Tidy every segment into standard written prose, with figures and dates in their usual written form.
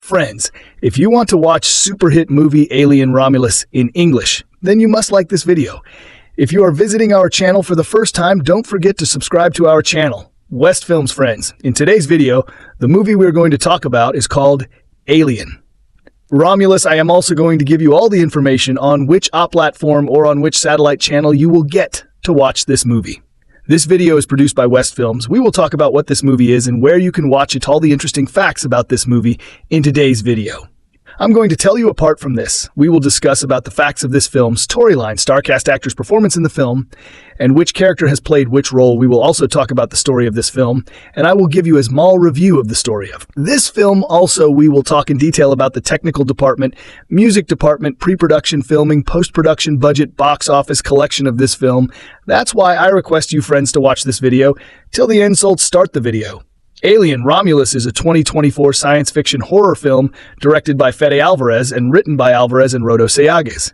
Friends, if you want to watch super hit movie Alien Romulus in English, then you must like this video. If you are visiting our channel for the first time, don't forget to subscribe to our channel, West Films Friends. In today's video, the movie we're going to talk about is called Alien. Romulus, I am also going to give you all the information on which platform or on which satellite channel you will get to watch this movie. This video is produced by West Films. We will talk about what this movie is and where you can watch it, all the interesting facts about this movie in today's video. I'm going to tell you apart from this. We will discuss about the facts of this film's storyline, starcast actors' performance in the film, and which character has played which role. We will also talk about the story of this film, and I will give you a small review of the story of this film. Also, we will talk in detail about the technical department, music department, pre-production filming, post-production budget, box office collection of this film. That's why I request you friends to watch this video till the end, so let's start the video. Alien Romulus is a 2024 science fiction horror film directed by Fede Álvarez and written by Álvarez and Rodo Sayagues.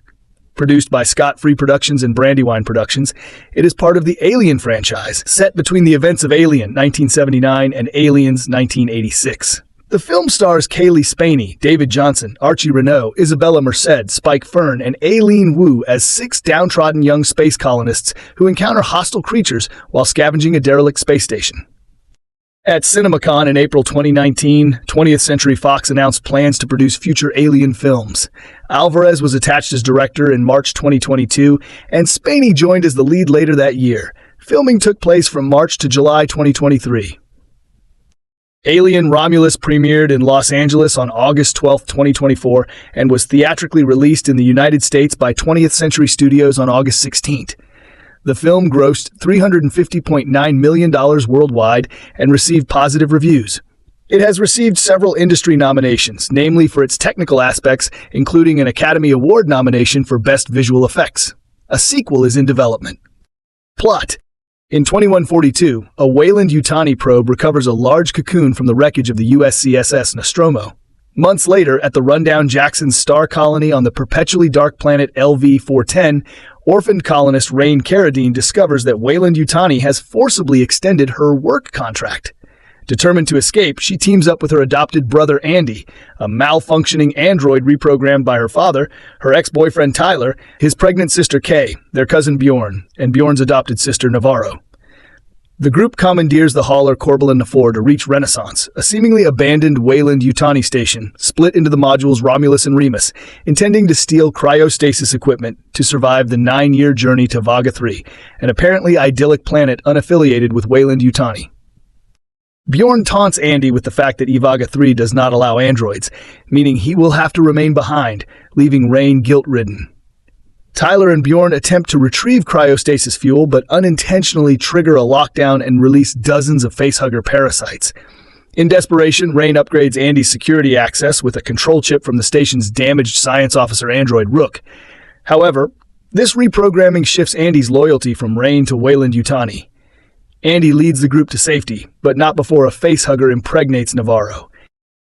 Produced by Scott Free Productions and Brandywine Productions, it is part of the Alien franchise, set between the events of Alien 1979 and Aliens 1986. The film stars Cailee Spaeny, David Jonsson, Archie Renaux, Isabella Merced, Spike Fern, and Aileen Wu as 6 downtrodden young space colonists who encounter hostile creatures while scavenging a derelict space station. At CinemaCon in April 2019, 20th Century Fox announced plans to produce future Alien films. Álvarez was attached as director in March 2022, and Spaeny joined as the lead later that year. Filming took place from March to July 2023. Alien Romulus premiered in Los Angeles on August 12, 2024, and was theatrically released in the United States by 20th Century Studios on August 16th. The film grossed $350.9 million worldwide and received positive reviews. It has received several industry nominations, namely for its technical aspects, including an Academy Award nomination for Best Visual Effects. A sequel is in development. Plot. In 2142, a Weyland-Yutani probe recovers a large cocoon from the wreckage of the USCSS Nostromo. Months later, at the rundown Jackson star colony on the perpetually dark planet LV-410, orphaned colonist Rain Carradine discovers that Weyland-Yutani has forcibly extended her work contract. Determined to escape, she teams up with her adopted brother Andy, a malfunctioning android reprogrammed by her father, her ex-boyfriend Tyler, his pregnant sister Kay, their cousin Bjorn, and Bjorn's adopted sister Navarro. The group commandeers the hauler Corbelan IV to reach Renaissance, a seemingly abandoned Weyland-Yutani station, split into the modules Romulus and Remus, intending to steal cryostasis equipment to survive the 9-year journey to Vaga 3, an apparently idyllic planet unaffiliated with Weyland-Yutani. Bjorn taunts Andy with the fact that Vaga 3 does not allow androids, meaning he will have to remain behind, leaving Rain guilt-ridden. Tyler and Bjorn attempt to retrieve cryostasis fuel, but unintentionally trigger a lockdown and release dozens of facehugger parasites. In desperation, Rain upgrades Andy's security access with a control chip from the station's damaged science officer android Rook. However, this reprogramming shifts Andy's loyalty from Rain to Weyland-Yutani. Andy leads the group to safety, but not before a facehugger impregnates Navarro.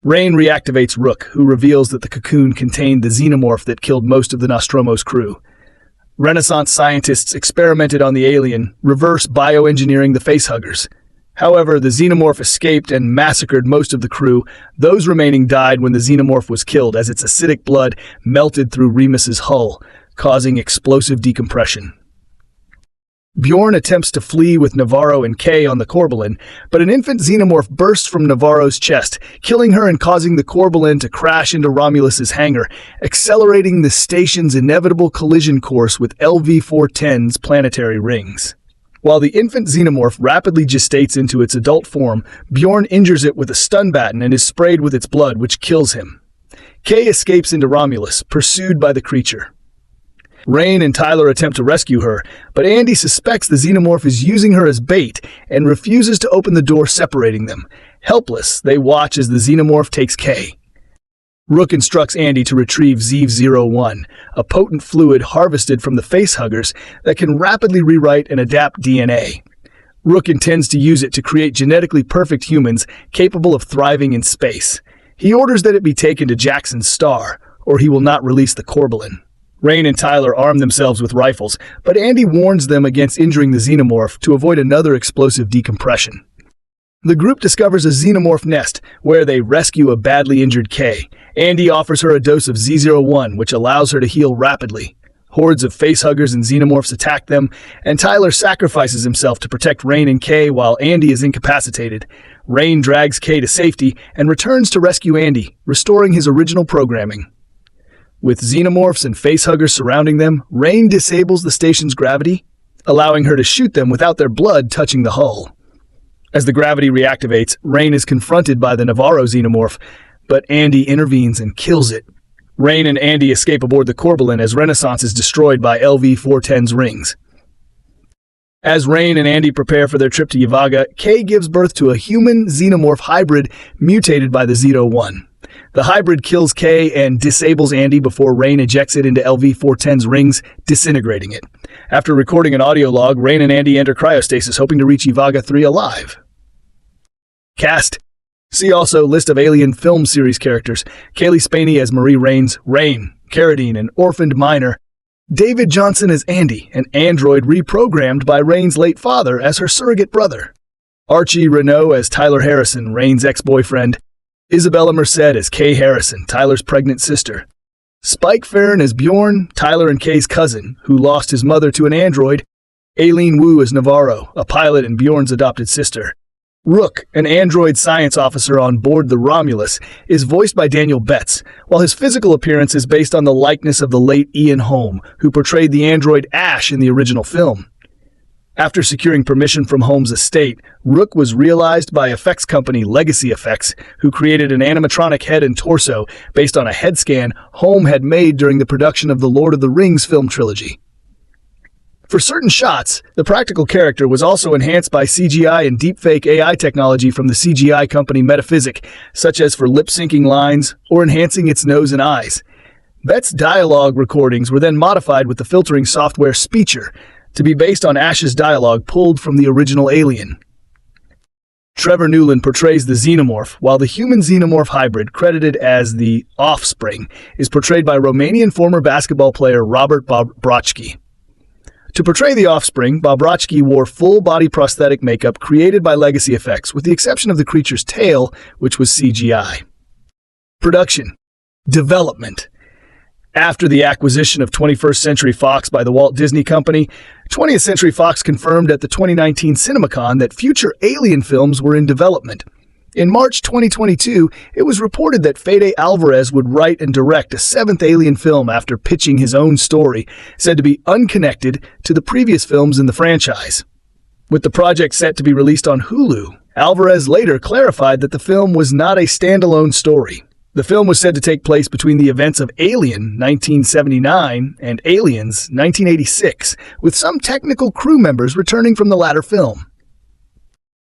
Rain reactivates Rook, who reveals that the cocoon contained the xenomorph that killed most of the Nostromo's crew. Renaissance scientists experimented on the alien, reverse bioengineering the facehuggers. However, the xenomorph escaped and massacred most of the crew. Those remaining died when the xenomorph was killed, as its acidic blood melted through Remus's hull, causing explosive decompression. Bjorn attempts to flee with Navarro and Kay on the Corbelan, but an infant xenomorph bursts from Navarro's chest, killing her and causing the Corbelan to crash into Romulus's hangar, accelerating the station's inevitable collision course with LV-410's planetary rings. While the infant xenomorph rapidly gestates into its adult form, Bjorn injures it with a stun baton and is sprayed with its blood, which kills him. Kay escapes into Romulus, pursued by the creature. Rain and Tyler attempt to rescue her, but Andy suspects the xenomorph is using her as bait and refuses to open the door separating them. Helpless, they watch as the xenomorph takes Kay. Rook instructs Andy to retrieve Zev-01, a potent fluid harvested from the facehuggers that can rapidly rewrite and adapt DNA. Rook intends to use it to create genetically perfect humans capable of thriving in space. He orders that it be taken to Jackson's star, or he will not release the Corbelan. Rain and Tyler arm themselves with rifles, but Andy warns them against injuring the xenomorph to avoid another explosive decompression. The group discovers a xenomorph nest, where they rescue a badly injured Kay. Andy offers her a dose of Z01, which allows her to heal rapidly. Hordes of facehuggers and xenomorphs attack them, and Tyler sacrifices himself to protect Rain and Kay while Andy is incapacitated. Rain drags Kay to safety and returns to rescue Andy, restoring his original programming. With xenomorphs and facehuggers surrounding them, Rain disables the station's gravity, allowing her to shoot them without their blood touching the hull. As the gravity reactivates, Rain is confronted by the Navarro xenomorph, but Andy intervenes and kills it. Rain and Andy escape aboard the Corbelan as Renaissance is destroyed by LV-410's rings. As Rain and Andy prepare for their trip to Yavaga, Kay gives birth to a human-xenomorph hybrid mutated by the Zito-1. The hybrid kills Kay and disables Andy before Rain ejects it into LV-410's rings, disintegrating it. After recording an audio log, Rain and Andy enter cryostasis, hoping to reach Yavaga 3 alive. Cast. See also list of Alien film series characters. Cailee Spaeny as Marie Rains, Rain, Carradine, an orphaned minor. David Jonsson as Andy, an android reprogrammed by Rain's late father as her surrogate brother. Archie Renaux as Tyler Harrison, Rain's ex-boyfriend. Isabella Merced as Kay Harrison, Tyler's pregnant sister. Spike Farron as Bjorn, Tyler and Kay's cousin, who lost his mother to an android. Aileen Wu as Navarro, a pilot and Bjorn's adopted sister. Rook, an android science officer on board the Romulus, is voiced by Daniel Betts, while his physical appearance is based on the likeness of the late Ian Holm, who portrayed the android Ash in the original film. After securing permission from Holmes' estate, Rook was realized by effects company Legacy Effects, who created an animatronic head and torso based on a head scan Holm had made during the production of the Lord of the Rings film trilogy. For certain shots, the practical character was also enhanced by CGI and deepfake AI technology from the CGI company Metaphysic, such as for lip-syncing lines or enhancing its nose and eyes. Betts' dialogue recordings were then modified with the filtering software Speecher to be based on Ash's dialogue pulled from the original Alien. Trevor Newland portrays the xenomorph, while the human-xenomorph hybrid, credited as the Offspring, is portrayed by Romanian former basketball player Robert Bobrovsky. To portray the Offspring, Bobrovsky wore full-body prosthetic makeup created by Legacy Effects, with the exception of the creature's tail, which was CGI. Production. Development. After the acquisition of 21st Century Fox by the Walt Disney Company, 20th Century Fox confirmed at the 2019 CinemaCon that future Alien films were in development. In March 2022, it was reported that Fede Álvarez would write and direct a 7th Alien film after pitching his own story, said to be unconnected to the previous films in the franchise. With the project set to be released on Hulu, Álvarez later clarified that the film was not a standalone story. The film was said to take place between the events of Alien 1979 and Aliens 1986, with some technical crew members returning from the latter film.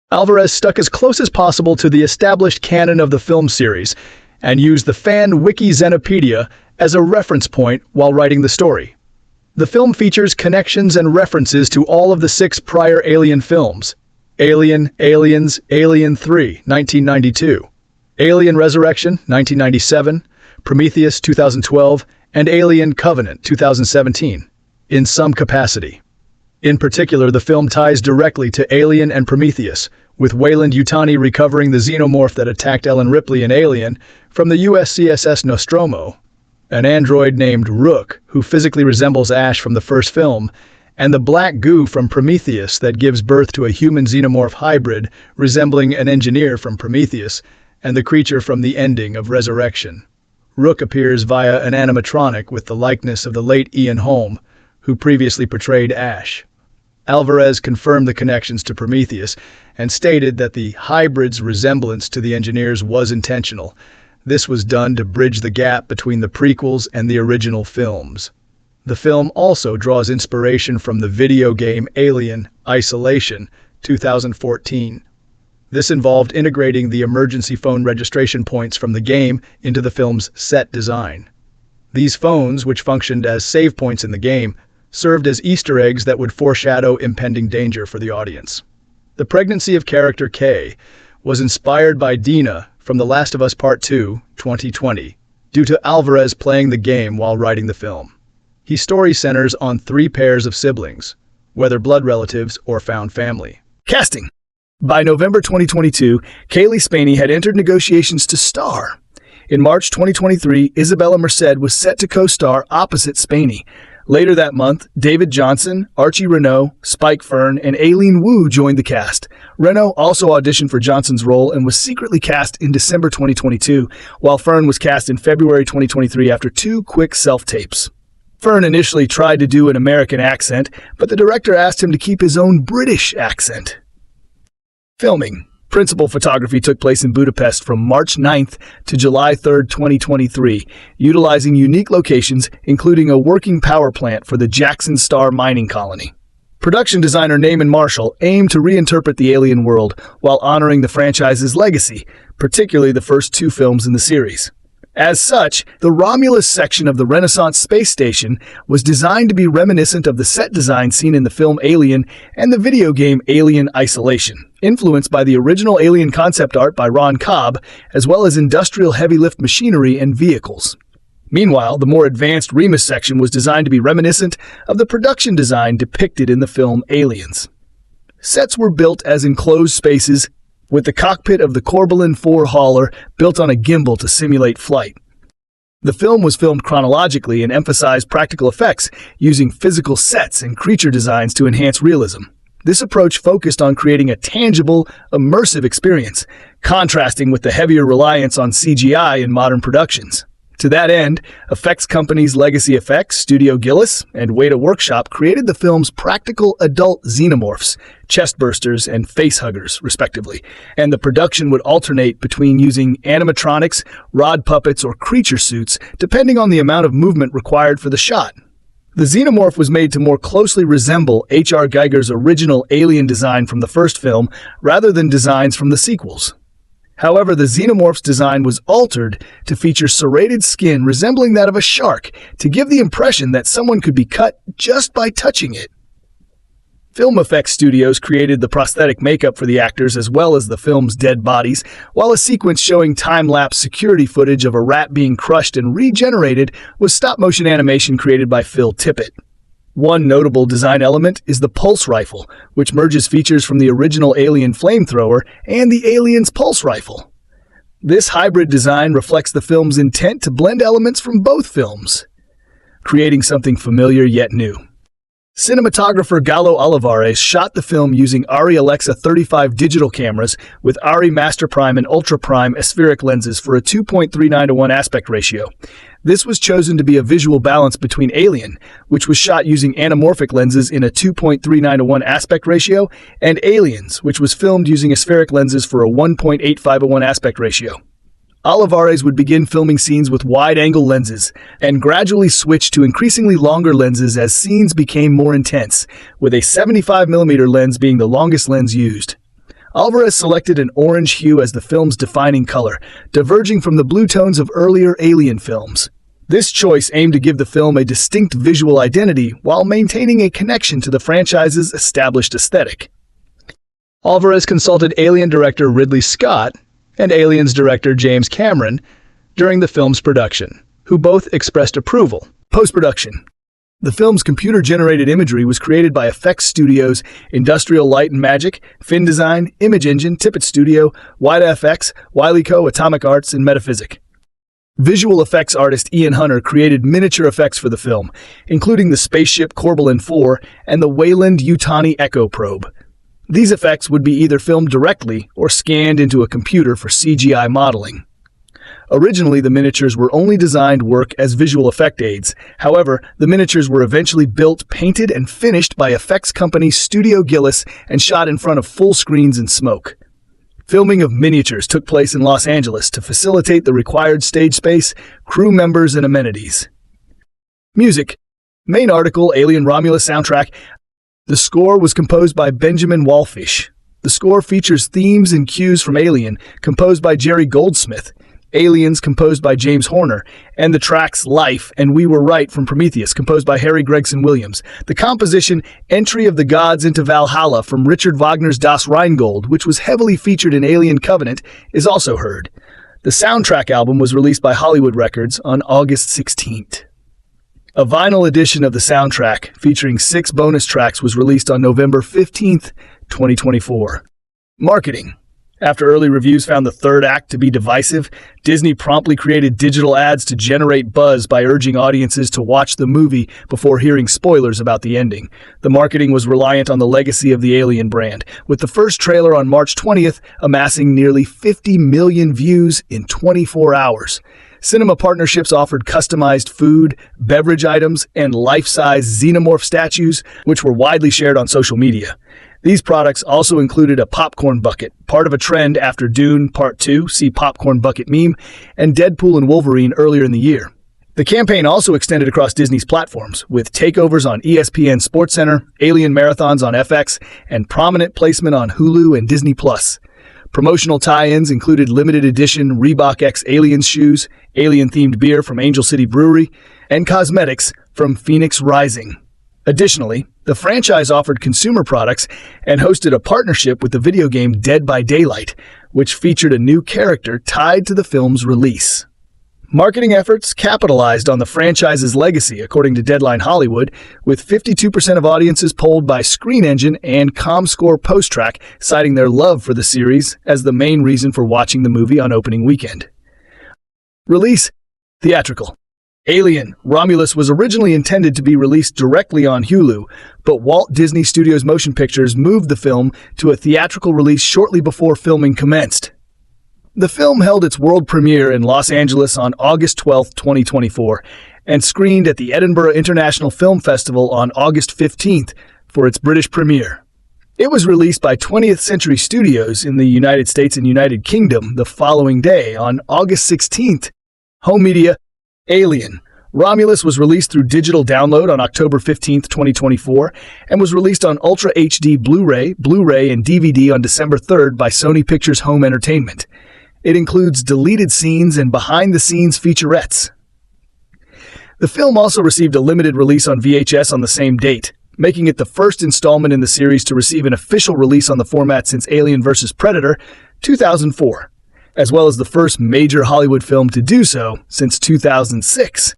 Álvarez stuck as close as possible to the established canon of the film series and used the fan wiki Xenopedia as a reference point while writing the story. The film features connections and references to all of the 6 prior Alien films: Alien, Aliens, Alien 3, 1992, Alien Resurrection, 1997, Prometheus, 2012, and Alien Covenant, 2017, in some capacity. In particular, the film ties directly to Alien and Prometheus, with Weyland-Yutani recovering the xenomorph that attacked Ellen Ripley in Alien from the USCSS Nostromo, an android named Rook who physically resembles Ash from the first film, and the black goo from Prometheus that gives birth to a human-xenomorph hybrid resembling an engineer from Prometheus and the creature from the ending of Resurrection. Rook appears via an animatronic with the likeness of the late Ian Holm, who previously portrayed Ash. Álvarez confirmed the connections to Prometheus and stated that the hybrid's resemblance to the engineers was intentional. This was done to bridge the gap between the prequels and the original films. The film also draws inspiration from the video game Alien Isolation, 2014. This involved integrating the emergency phone registration points from the game into the film's set design. These phones, which functioned as save points in the game, served as Easter eggs that would foreshadow impending danger for the audience. The pregnancy of character Kay was inspired by Dina from The Last of Us Part 2, 2020, due to Álvarez playing the game while writing the film. His story centers on 3 pairs of siblings, whether blood relatives or found family. Casting. By November 2022, Cailee Spaeny had entered negotiations to star. In March 2023, Isabella Merced was set to co-star opposite Spaeny. Later that month, David Jonsson, Archie Renaux, Spike Fern, and Aileen Wu joined the cast. Renaux also auditioned for Jonsson's role and was secretly cast in December 2022, while Fern was cast in February 2023 after 2 quick self-tapes. Fern initially tried to do an American accent, but the director asked him to keep his own British accent. Filming. Principal photography took place in Budapest from March 9th to July 3rd, 2023, utilizing unique locations, including a working power plant for the Jackson Star mining colony. Production designer Naaman Marshall aimed to reinterpret the alien world while honoring the franchise's legacy, particularly the first 2 films in the series. As such, the Romulus section of the Renaissance space station was designed to be reminiscent of the set design seen in the film Alien and the video game Alien Isolation, influenced by the original Alien concept art by Ron Cobb, as well as industrial heavy-lift machinery and vehicles. Meanwhile, the more advanced Remus section was designed to be reminiscent of the production design depicted in the film Aliens. Sets were built as enclosed spaces, with the cockpit of the Corbelan 4 hauler built on a gimbal to simulate flight. The film was filmed chronologically and emphasized practical effects, using physical sets and creature designs to enhance realism. This approach focused on creating a tangible, immersive experience, contrasting with the heavier reliance on CGI in modern productions. To that end, effects companies Legacy Effects, Studio Gillis, and Weta Workshop created the film's practical adult xenomorphs, chestbursters, and facehuggers, respectively, and the production would alternate between using animatronics, rod puppets, or creature suits, depending on the amount of movement required for the shot. The xenomorph was made to more closely resemble H.R. Giger's original alien design from the first film, rather than designs from the sequels. However, the xenomorph's design was altered to feature serrated skin resembling that of a shark to give the impression that someone could be cut just by touching it. Film effects studios created the prosthetic makeup for the actors as well as the film's dead bodies, while a sequence showing time-lapse security footage of a rat being crushed and regenerated was stop-motion animation created by Phil Tippett. One notable design element is the pulse rifle, which merges features from the original Alien flamethrower and the Alien's pulse rifle. This hybrid design reflects the film's intent to blend elements from both films, creating something familiar yet new. Cinematographer Gallo Álvarez shot the film using ARRI Alexa 35 digital cameras with ARRI Master Prime and Ultra Prime aspheric lenses for a 2.39:1 aspect ratio. This was chosen to be a visual balance between Alien, which was shot using anamorphic lenses in a 2.39:1 aspect ratio, and Aliens, which was filmed using aspheric lenses for a 1.85:1 aspect ratio. Álvarez would begin filming scenes with wide-angle lenses and gradually switch to increasingly longer lenses as scenes became more intense, with a 75mm lens being the longest lens used. Álvarez selected an orange hue as the film's defining color, diverging from the blue tones of earlier Alien films. This choice aimed to give the film a distinct visual identity while maintaining a connection to the franchise's established aesthetic. Álvarez consulted Alien director Ridley Scott and Aliens director James Cameron during the film's production, who both expressed approval. Post-production. The film's computer-generated imagery was created by effects studios Industrial Light and Magic, Fin Design, Image Engine, Tippett Studio, Weta FX, Wiley Co., Atomic Arts, and Metaphysic. Visual effects artist Ian Hunter created miniature effects for the film, including the spaceship Corbelan 4 and the Weyland-Yutani Echo probe. These effects would be either filmed directly or scanned into a computer for CGI modeling. Originally, the miniatures were only designed to work as visual effect aids. However, the miniatures were eventually built, painted, and finished by effects company Studio Gillis and shot in front of full screens and smoke. Filming of miniatures took place in Los Angeles to facilitate the required stage space, crew members, and amenities. Music. Main article, Alien Romulus soundtrack. The score was composed by Benjamin Wallfisch. The score features themes and cues from Alien, composed by Jerry Goldsmith, Aliens, composed by James Horner, and the tracks Life and We Were Right from Prometheus, composed by Harry Gregson Williams. The composition Entry of the Gods into Valhalla from Richard Wagner's Das Rheingold, which was heavily featured in Alien Covenant, is also heard. The soundtrack album was released by Hollywood Records on August 16th. A vinyl edition of the soundtrack, featuring 6 bonus tracks, was released on November 15th, 2024. Marketing. After early reviews found the third act to be divisive, Disney promptly created digital ads to generate buzz by urging audiences to watch the movie before hearing spoilers about the ending. The marketing was reliant on the legacy of the Alien brand, with the first trailer on March 20th amassing nearly 50 million views in 24 hours. Cinema partnerships offered customized food, beverage items, and life-size xenomorph statues, which were widely shared on social media. These products also included a popcorn bucket, part of a trend after Dune Part 2, see popcorn bucket meme, and Deadpool and Wolverine earlier in the year. The campaign also extended across Disney's platforms, with takeovers on ESPN SportsCenter, Alien marathons on FX, and prominent placement on Hulu and Disney+. Promotional tie-ins included limited edition Reebok X Aliens shoes, Alien-themed beer from Angel City Brewery, and cosmetics from Phoenix Rising. Additionally, the franchise offered consumer products and hosted a partnership with the video game Dead by Daylight, which featured a new character tied to the film's release. Marketing efforts capitalized on the franchise's legacy, according to Deadline Hollywood, with 52% of audiences polled by Screen Engine and ComScore PostTrack citing their love for the series as the main reason for watching the movie on opening weekend. Release: theatrical. Alien: Romulus was originally intended to be released directly on Hulu, but Walt Disney Studios Motion Pictures moved the film to a theatrical release shortly before filming commenced. The film held its world premiere in Los Angeles on August 12, 2024, and screened at the Edinburgh International Film Festival on August 15th for its British premiere. It was released by 20th Century Studios in the United States and United Kingdom the following day on August 16th. Home media: Alien: Romulus was released through digital download on October 15, 2024, and was released on Ultra HD Blu-ray, and DVD on December 3rd by Sony Pictures Home Entertainment. It includes deleted scenes and behind-the-scenes featurettes. The film also received a limited release on VHS on the same date, making it the first installment in the series to receive an official release on the format since Alien vs. Predator, 2004, as well as the first major Hollywood film to do so since 2006.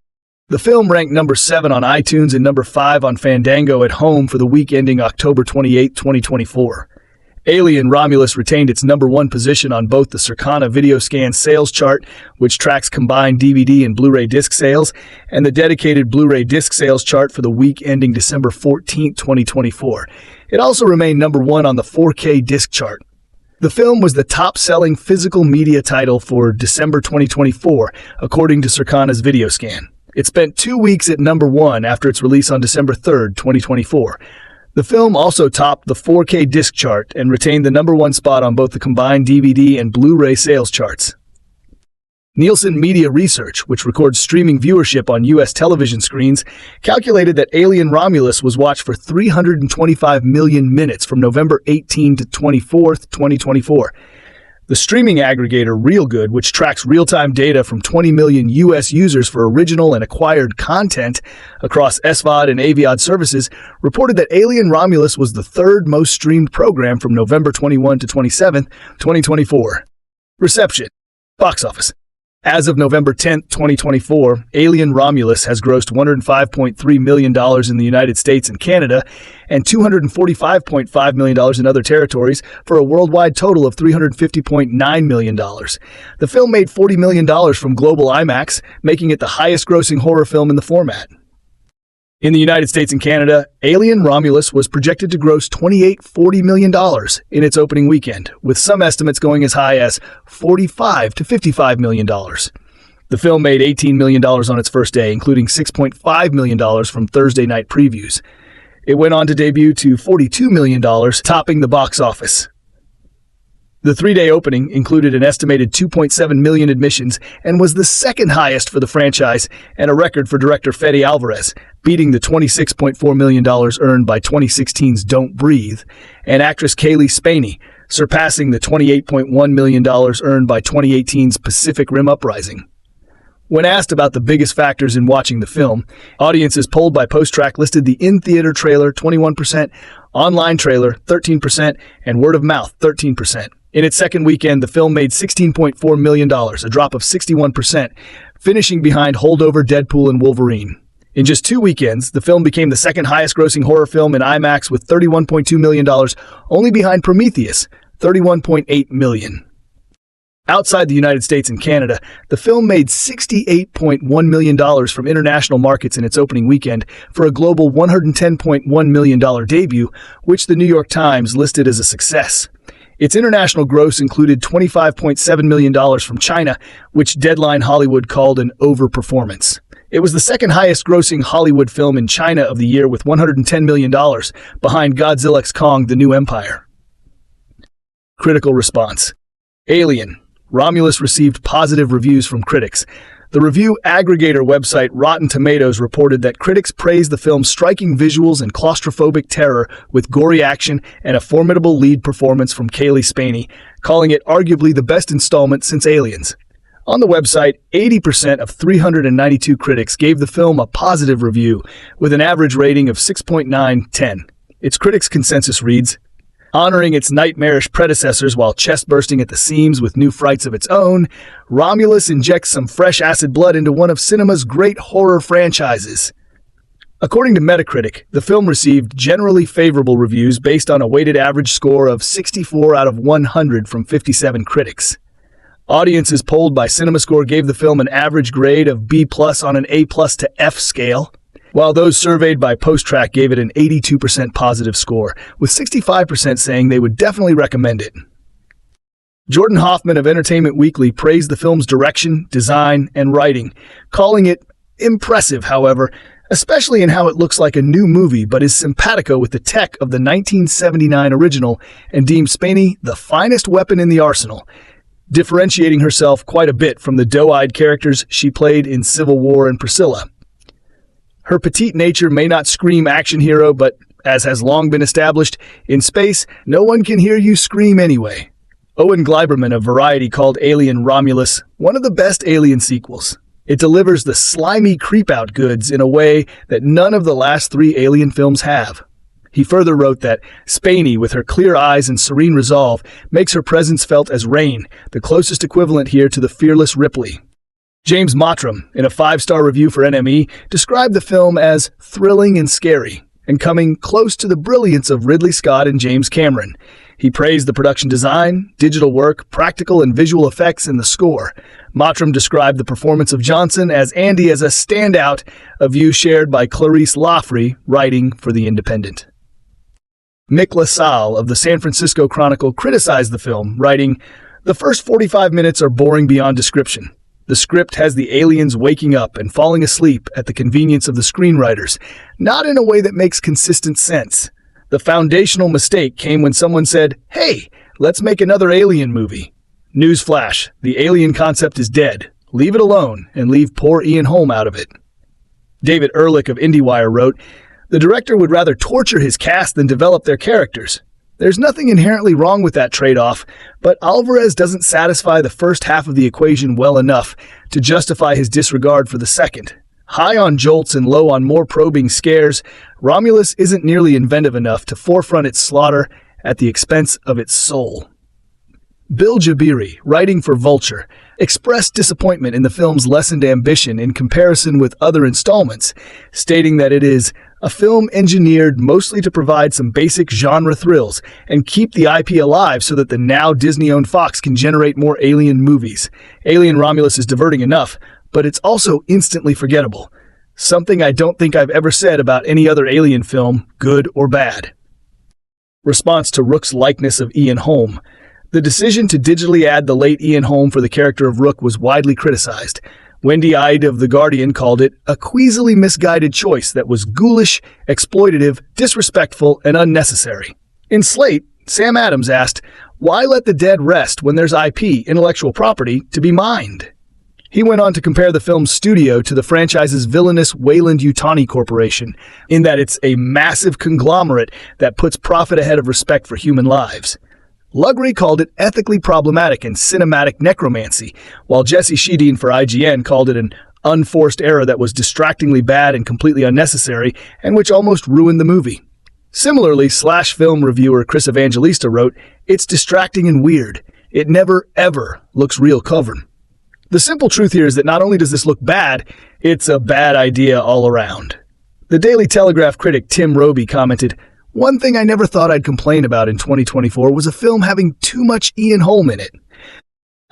The film ranked number 7 on iTunes and number 5 on Fandango at home for the week ending October 28, 2024. Alien: Romulus retained its number 1 position on both the Circana VideoScan sales chart, which tracks combined DVD and Blu-ray disc sales, and the dedicated Blu-ray disc sales chart for the week ending December 14, 2024. It also remained number 1 on the 4K disc chart. The film was the top-selling physical media title for December 2024, according to Circana's VideoScan. It spent 2 weeks at number 1 after its release on December 3, 2024. The film also topped the 4K disc chart and retained the number 1 spot on both the combined DVD and Blu-ray sales charts. Nielsen Media Research, which records streaming viewership on U.S. television screens, calculated that Alien: Romulus was watched for 325 million minutes from November 18 to 24, 2024. The streaming aggregator Reelgood, which tracks real-time data from 20 million U.S. users for original and acquired content across SVOD and AVOD services, reported that Alien: Romulus was the 3rd most streamed program from November 21 to 27, 2024. Reception. Box office. As of November 10, 2024, Alien: Romulus has grossed $105.3 million in the United States and Canada and $245.5 million in other territories for a worldwide total of $350.9 million. The film made $40 million from global IMAX, making it the highest-grossing horror film in the format. In the United States and Canada, Alien: Romulus was projected to gross $28-40 million in its opening weekend, with some estimates going as high as $45 to $55 million. The film made $18 million on its first day, including $6.5 million from Thursday night previews. It went on to debut to $42 million, topping the box office. The 3-day opening included an estimated 2.7 million admissions and was the second highest for the franchise and a record for director Fede Álvarez, beating the $26.4 million earned by 2016's Don't Breathe, and actress Cailee Spaeny, surpassing the $28.1 million earned by 2018's Pacific Rim Uprising. When asked about the biggest factors in watching the film, audiences polled by PostTrack listed the in-theater trailer 21%, online trailer 13%, and word of mouth 13%. In its second weekend, the film made $16.4 million, a drop of 61%, finishing behind holdover Deadpool and Wolverine. In just 2 weekends, the film became the second highest-grossing horror film in IMAX with $31.2 million, only behind Prometheus, $31.8 million. Outside the United States and Canada, the film made $68.1 million from international markets in its opening weekend for a global $110.1 million debut, which the New York Times listed as a success. Its international gross included $25.7 million from China, which Deadline Hollywood called an overperformance. It was the second highest grossing Hollywood film in China of the year with $110 million, behind Godzilla x Kong: The New Empire. Critical response. Alien. Romulus received positive reviews from critics. The review aggregator website Rotten Tomatoes reported that critics praised the film's striking visuals and claustrophobic terror with gory action and a formidable lead performance from Cailee Spaeny, calling it arguably the best installment since Aliens. On the website, 80% of 392 critics gave the film a positive review, with an average rating of 6.9/10. Its critics' consensus reads, honoring its nightmarish predecessors while chest-bursting at the seams with new frights of its own, Romulus injects some fresh acid blood into one of cinema's great horror franchises. According to Metacritic, the film received generally favorable reviews based on a weighted average score of 64 out of 100 from 57 critics. Audiences polled by CinemaScore gave the film an average grade of B+ on an A+ to F scale, while those surveyed by PostTrack gave it an 82% positive score, with 65% saying they would definitely recommend it. Jordan Hoffman of Entertainment Weekly praised the film's direction, design, and writing, calling it impressive, however, especially in how it looks like a new movie but is simpatico with the tech of the 1979 original, and deemed Spaeny the finest weapon in the arsenal, differentiating herself quite a bit from the doe-eyed characters she played in Civil War and Priscilla. Her petite nature may not scream action hero, but, as has long been established, in space, no one can hear you scream anyway. Owen Gleiberman of Variety called Alien Romulus one of the best Alien sequels. It delivers the slimy creep-out goods in a way that none of the last three Alien films have. He further wrote that Spaeny, with her clear eyes and serene resolve, makes her presence felt as Rain, the closest equivalent here to the fearless Ripley. James Mottram, in a 5-star review for NME, described the film as thrilling and scary, and coming close to the brilliance of Ridley Scott and James Cameron. He praised the production design, digital work, practical and visual effects, and the score. Mottram described the performance of Jonsson as Andy as a standout, a view shared by Clarice Laffrey, writing for The Independent. Mick LaSalle of the San Francisco Chronicle criticized the film, writing, "The first 45 minutes are boring beyond description. The script has the aliens waking up and falling asleep at the convenience of the screenwriters, not in a way that makes consistent sense. The foundational mistake came when someone said, 'Hey, let's make another Alien movie.' Newsflash, the Alien concept is dead. Leave it alone and leave poor Ian Holm out of it." David Ehrlich of IndieWire wrote, "The director would rather torture his cast than develop their characters. There's nothing inherently wrong with that trade-off, but Álvarez doesn't satisfy the first half of the equation well enough to justify his disregard for the second. High on jolts and low on more probing scares, Romulus isn't nearly inventive enough to forefront its slaughter at the expense of its soul." Bill Jabiri, writing for Vulture, expressed disappointment in the film's lessened ambition in comparison with other installments, stating that it is a film engineered mostly to provide some basic genre thrills and keep the IP alive so that the now Disney-owned Fox can generate more Alien movies. Alien Romulus is diverting enough, but it's also instantly forgettable. Something I don't think I've ever said about any other Alien film, good or bad. Response to Rook's likeness of Ian Holm. The decision to digitally add the late Ian Holm for the character of Rook was widely criticized. Wendy Ide of The Guardian called it a queasily misguided choice that was ghoulish, exploitative, disrespectful, and unnecessary. In Slate, Sam Adams asked, "Why let the dead rest when there's IP, intellectual property, to be mined?" He went on to compare the film's studio to the franchise's villainous Weyland-Yutani Corporation, in that it's a massive conglomerate that puts profit ahead of respect for human lives. Lugry called it ethically problematic and cinematic necromancy, while Jesse Sheedine for IGN called it an unforced error that was distractingly bad and completely unnecessary, and which almost ruined the movie. Similarly, Slash film reviewer Chris Evangelista wrote, "It's distracting and weird. It never, ever looks real covered." The simple truth here is that not only does this look bad, it's a bad idea all around. The Daily Telegraph critic Tim Roby commented, One thing I never thought I'd complain about in 2024 was a film having too much Ian Holm in it.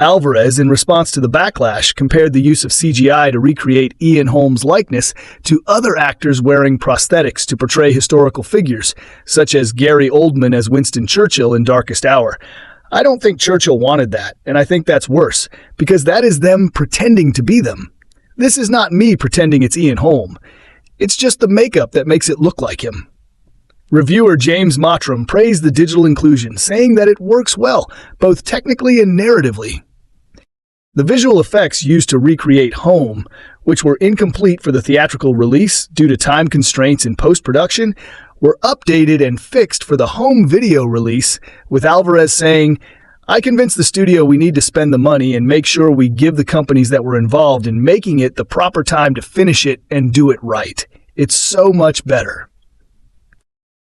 Álvarez, in response to the backlash, compared the use of CGI to recreate Ian Holm's likeness to other actors wearing prosthetics to portray historical figures, such as Gary Oldman as Winston Churchill in Darkest Hour. I don't think Churchill wanted that, and I think that's worse, because that is them pretending to be them. This is not me pretending it's Ian Holm. It's just the makeup that makes it look like him. Reviewer James Mottram praised the digital inclusion, saying that it works well, both technically and narratively. The visual effects used to recreate Holm, which were incomplete for the theatrical release due to time constraints in post-production, were updated and fixed for the home video release, with Álvarez saying, "I convinced the studio we need to spend the money and make sure we give the companies that were involved in making it the proper time to finish it and do it right. It's so much better."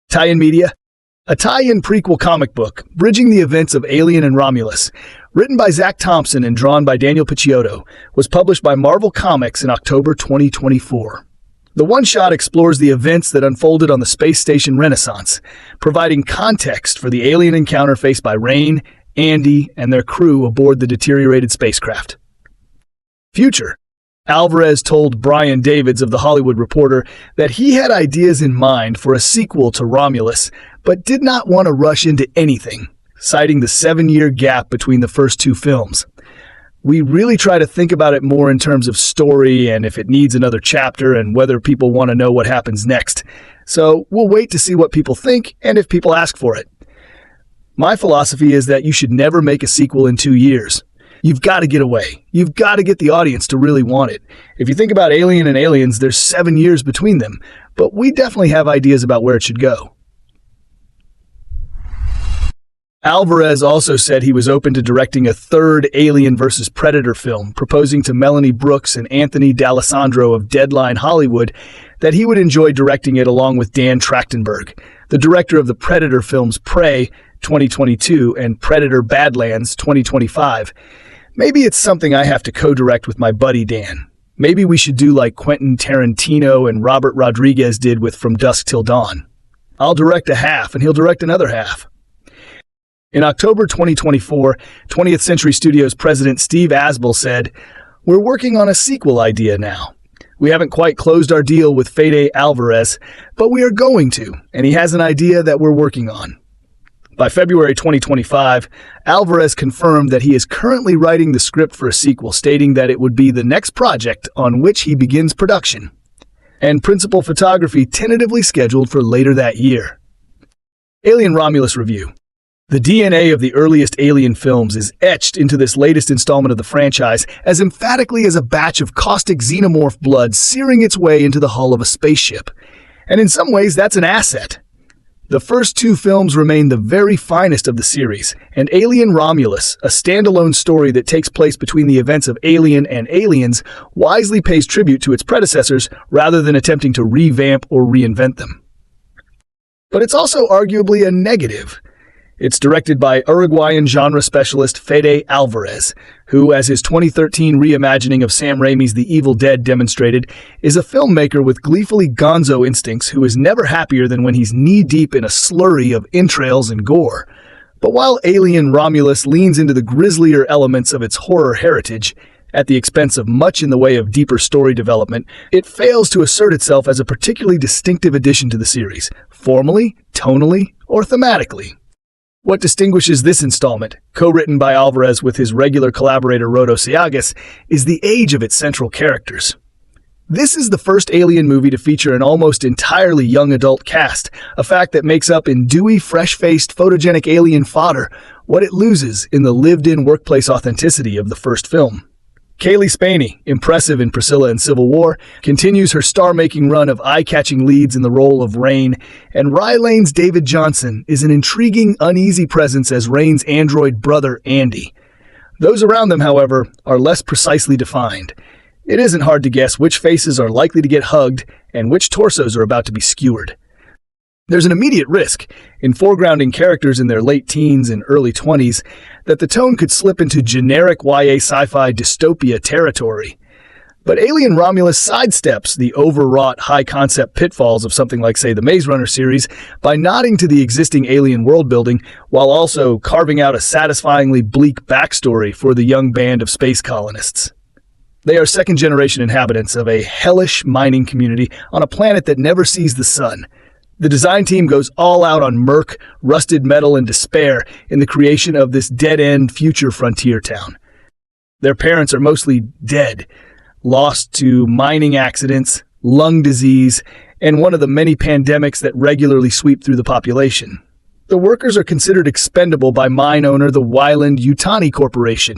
Tie-in media. A tie-in prequel comic book, bridging the events of Alien and Romulus, written by Zach Thompson and drawn by Daniel Picciotto, was published by Marvel Comics in October 2024. The one-shot explores the events that unfolded on the space station Renaissance, providing context for the alien encounter faced by Rain, Andy, and their crew aboard the deteriorated spacecraft. Future. Álvarez told Brian Davids of The Hollywood Reporter that he had ideas in mind for a sequel to Romulus, but did not want to rush into anything, citing the 7-year gap between the first two films. "We really try to think about it more in terms of story and if it needs another chapter and whether people want to know what happens next. So we'll wait to see what people think and if people ask for it. My philosophy is that you should never make a sequel in 2 years. You've got to get away. You've got to get the audience to really want it. If you think about Alien and Aliens, there's 7 years between them, but we definitely have ideas about where it should go." Álvarez also said he was open to directing a third Alien vs. Predator film, proposing to Melanie Brooks and Anthony D'Alessandro of Deadline Hollywood that he would enjoy directing it along with Dan Trachtenberg, the director of the Predator films Prey 2022 and Predator Badlands 2025. "Maybe it's something I have to co-direct with my buddy Dan. Maybe we should do like Quentin Tarantino and Robert Rodriguez did with From Dusk Till Dawn. I'll direct a half and he'll direct another half." In October 2024, 20th Century Studios president Steve Asbell said, "We're working on a sequel idea now. We haven't quite closed our deal with Fede Álvarez, but we are going to, and he has an idea that we're working on." By February 2025, Álvarez confirmed that he is currently writing the script for a sequel, stating that it would be the next project on which he begins production, and principal photography tentatively scheduled for later that year. Alien Romulus Review. The DNA of the earliest Alien films is etched into this latest installment of the franchise as emphatically as a batch of caustic xenomorph blood searing its way into the hull of a spaceship. And in some ways, that's an asset. The first two films remain the very finest of the series, and Alien Romulus, a standalone story that takes place between the events of Alien and Aliens, wisely pays tribute to its predecessors rather than attempting to revamp or reinvent them. But it's also arguably a negative. It's directed by Uruguayan genre specialist Fede Álvarez, who, as his 2013 reimagining of Sam Raimi's The Evil Dead demonstrated, is a filmmaker with gleefully gonzo instincts who is never happier than when he's knee-deep in a slurry of entrails and gore. But while Alien Romulus leans into the grislier elements of its horror heritage, at the expense of much in the way of deeper story development, it fails to assert itself as a particularly distinctive addition to the series, formally, tonally, or thematically. What distinguishes this installment, co-written by Álvarez with his regular collaborator Rodo Sayagues, is the age of its central characters. This is the first Alien movie to feature an almost entirely young adult cast, a fact that makes up in dewy, fresh-faced, photogenic alien fodder what it loses in the lived-in workplace authenticity of the first film. Cailee Spaeny, impressive in Priscilla and Civil War, continues her star-making run of eye-catching leads in the role of Rain, and Rye Lane's David Jonsson is an intriguing, uneasy presence as Rain's android brother, Andy. Those around them, however, are less precisely defined. It isn't hard to guess which faces are likely to get hugged and which torsos are about to be skewered. There's an immediate risk, in foregrounding characters in their late teens and early 20s, that the tone could slip into generic YA sci-fi dystopia territory. But Alien Romulus sidesteps the overwrought high-concept pitfalls of something like, say, the Maze Runner series by nodding to the existing alien world-building while also carving out a satisfyingly bleak backstory for the young band of space colonists. They are second-generation inhabitants of a hellish mining community on a planet that never sees the sun. The design team goes all out on murk, rusted metal, and despair in the creation of this dead-end future frontier town. Their parents are mostly dead, lost to mining accidents, lung disease, and one of the many pandemics that regularly sweep through the population. The workers are considered expendable by mine owner the Weyland-Yutani Corporation,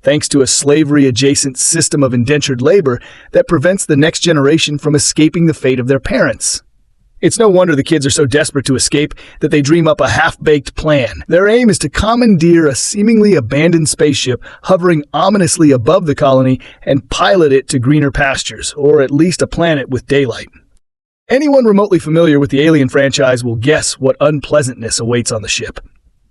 thanks to a slavery-adjacent system of indentured labor that prevents the next generation from escaping the fate of their parents. It's no wonder the kids are so desperate to escape that they dream up a half-baked plan. Their aim is to commandeer a seemingly abandoned spaceship hovering ominously above the colony and pilot it to greener pastures, or at least a planet with daylight. Anyone remotely familiar with the Alien franchise will guess what unpleasantness awaits on the ship.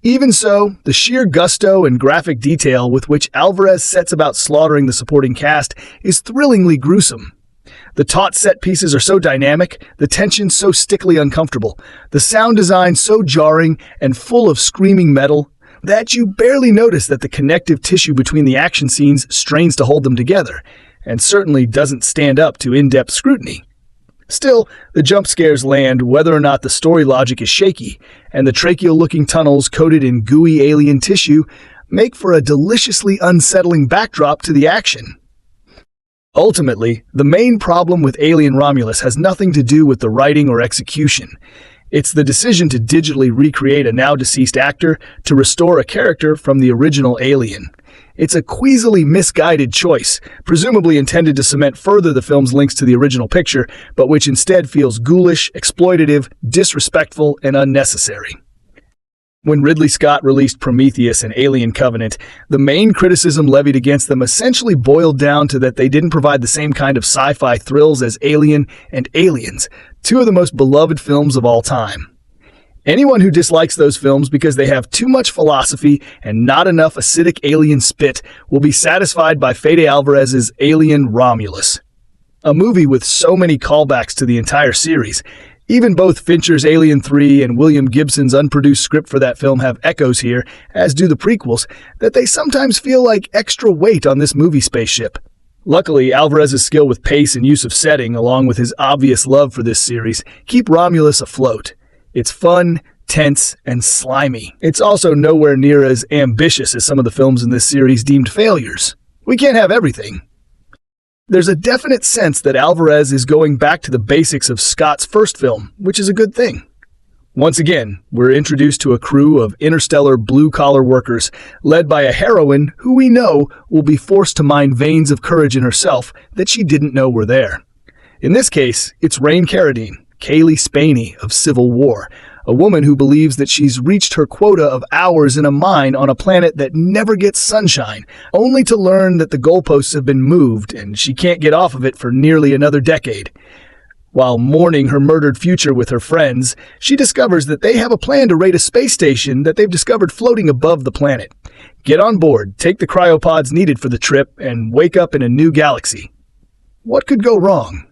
Even so, the sheer gusto and graphic detail with which Álvarez sets about slaughtering the supporting cast is thrillingly gruesome. The taut set pieces are so dynamic, the tension so stickily uncomfortable, the sound design so jarring and full of screaming metal that you barely notice that the connective tissue between the action scenes strains to hold them together, and certainly doesn't stand up to in-depth scrutiny. Still, the jump scares land whether or not the story logic is shaky, and the tracheal-looking tunnels coated in gooey alien tissue make for a deliciously unsettling backdrop to the action. Ultimately, the main problem with Alien Romulus has nothing to do with the writing or execution. It's the decision to digitally recreate a now-deceased actor to restore a character from the original Alien. It's a queasily misguided choice, presumably intended to cement further the film's links to the original picture, but which instead feels ghoulish, exploitative, disrespectful, and unnecessary. When Ridley Scott released Prometheus and Alien Covenant, the main criticism levied against them essentially boiled down to that they didn't provide the same kind of sci-fi thrills as Alien and Aliens, two of the most beloved films of all time. Anyone who dislikes those films because they have too much philosophy and not enough acidic alien spit will be satisfied by Fede Álvarez's Alien Romulus, a movie with so many callbacks to the entire series. Even both Fincher's Alien 3 and William Gibson's unproduced script for that film have echoes here, as do the prequels, that they sometimes feel like extra weight on this movie spaceship. Luckily, Álvarez's skill with pace and use of setting, along with his obvious love for this series, keep Romulus afloat. It's fun, tense, and slimy. It's also nowhere near as ambitious as some of the films in this series deemed failures. We can't have everything. There's a definite sense that Álvarez is going back to the basics of Scott's first film, which is a good thing. Once again, we're introduced to a crew of interstellar blue-collar workers led by a heroine who we know will be forced to mine veins of courage in herself that she didn't know were there. In this case, it's Rain Carradine, Cailee Spaeny of Civil War, a woman who believes that she's reached her quota of hours in a mine on a planet that never gets sunshine, only to learn that the goalposts have been moved and she can't get off of it for nearly another decade. While mourning her murdered future with her friends, she discovers that they have a plan to raid a space station that they've discovered floating above the planet. Get on board, take the cryopods needed for the trip, and wake up in a new galaxy. What could go wrong?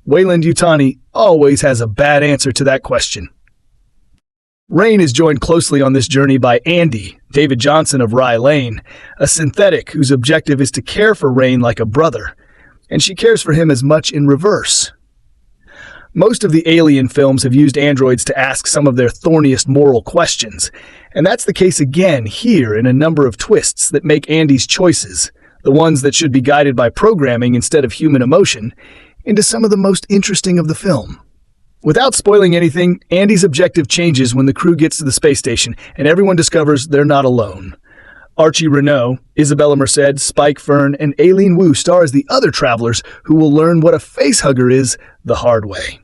Weyland-Yutani always has a bad answer to that question. Rain is joined closely on this journey by Andy, David Jonsson of Rye Lane, a synthetic whose objective is to care for Rain like a brother, and she cares for him as much in reverse. Most of the Alien films have used androids to ask some of their thorniest moral questions, and that's the case again here in a number of twists that make Andy's choices, the ones that should be guided by programming instead of human emotion, into some of the most interesting of the film. Without spoiling anything, Andy's objective changes when the crew gets to the space station and everyone discovers they're not alone. Archie Renaux, Isabella Merced, Spike Fern, and Aileen Wu star as the other travelers who will learn what a facehugger is the hard way.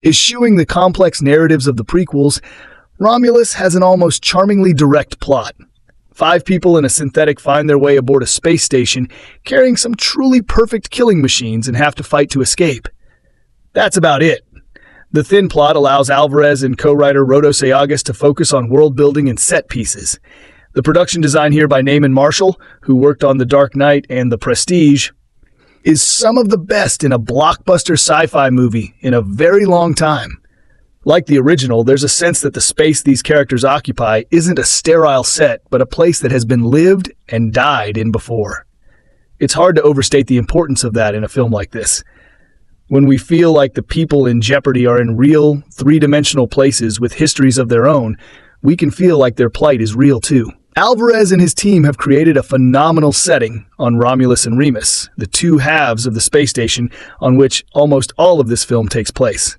Eschewing the complex narratives of the prequels, Romulus has an almost charmingly direct plot. 5 people in a synthetic find their way aboard a space station carrying some truly perfect killing machines and have to fight to escape. That's about it. The thin plot allows Álvarez and co-writer Rodo Sayagues to focus on world building and set pieces. The production design here by Naaman Marshall, who worked on The Dark Knight and The Prestige, is some of the best in a blockbuster sci-fi movie in a very long time. Like the original, there's a sense that the space these characters occupy isn't a sterile set, but a place that has been lived and died in before. It's hard to overstate the importance of that in a film like this. When we feel like the people in jeopardy are in real, three-dimensional places with histories of their own, we can feel like their plight is real too. Álvarez and his team have created a phenomenal setting on Romulus and Remus, the two halves of the space station on which almost all of this film takes place.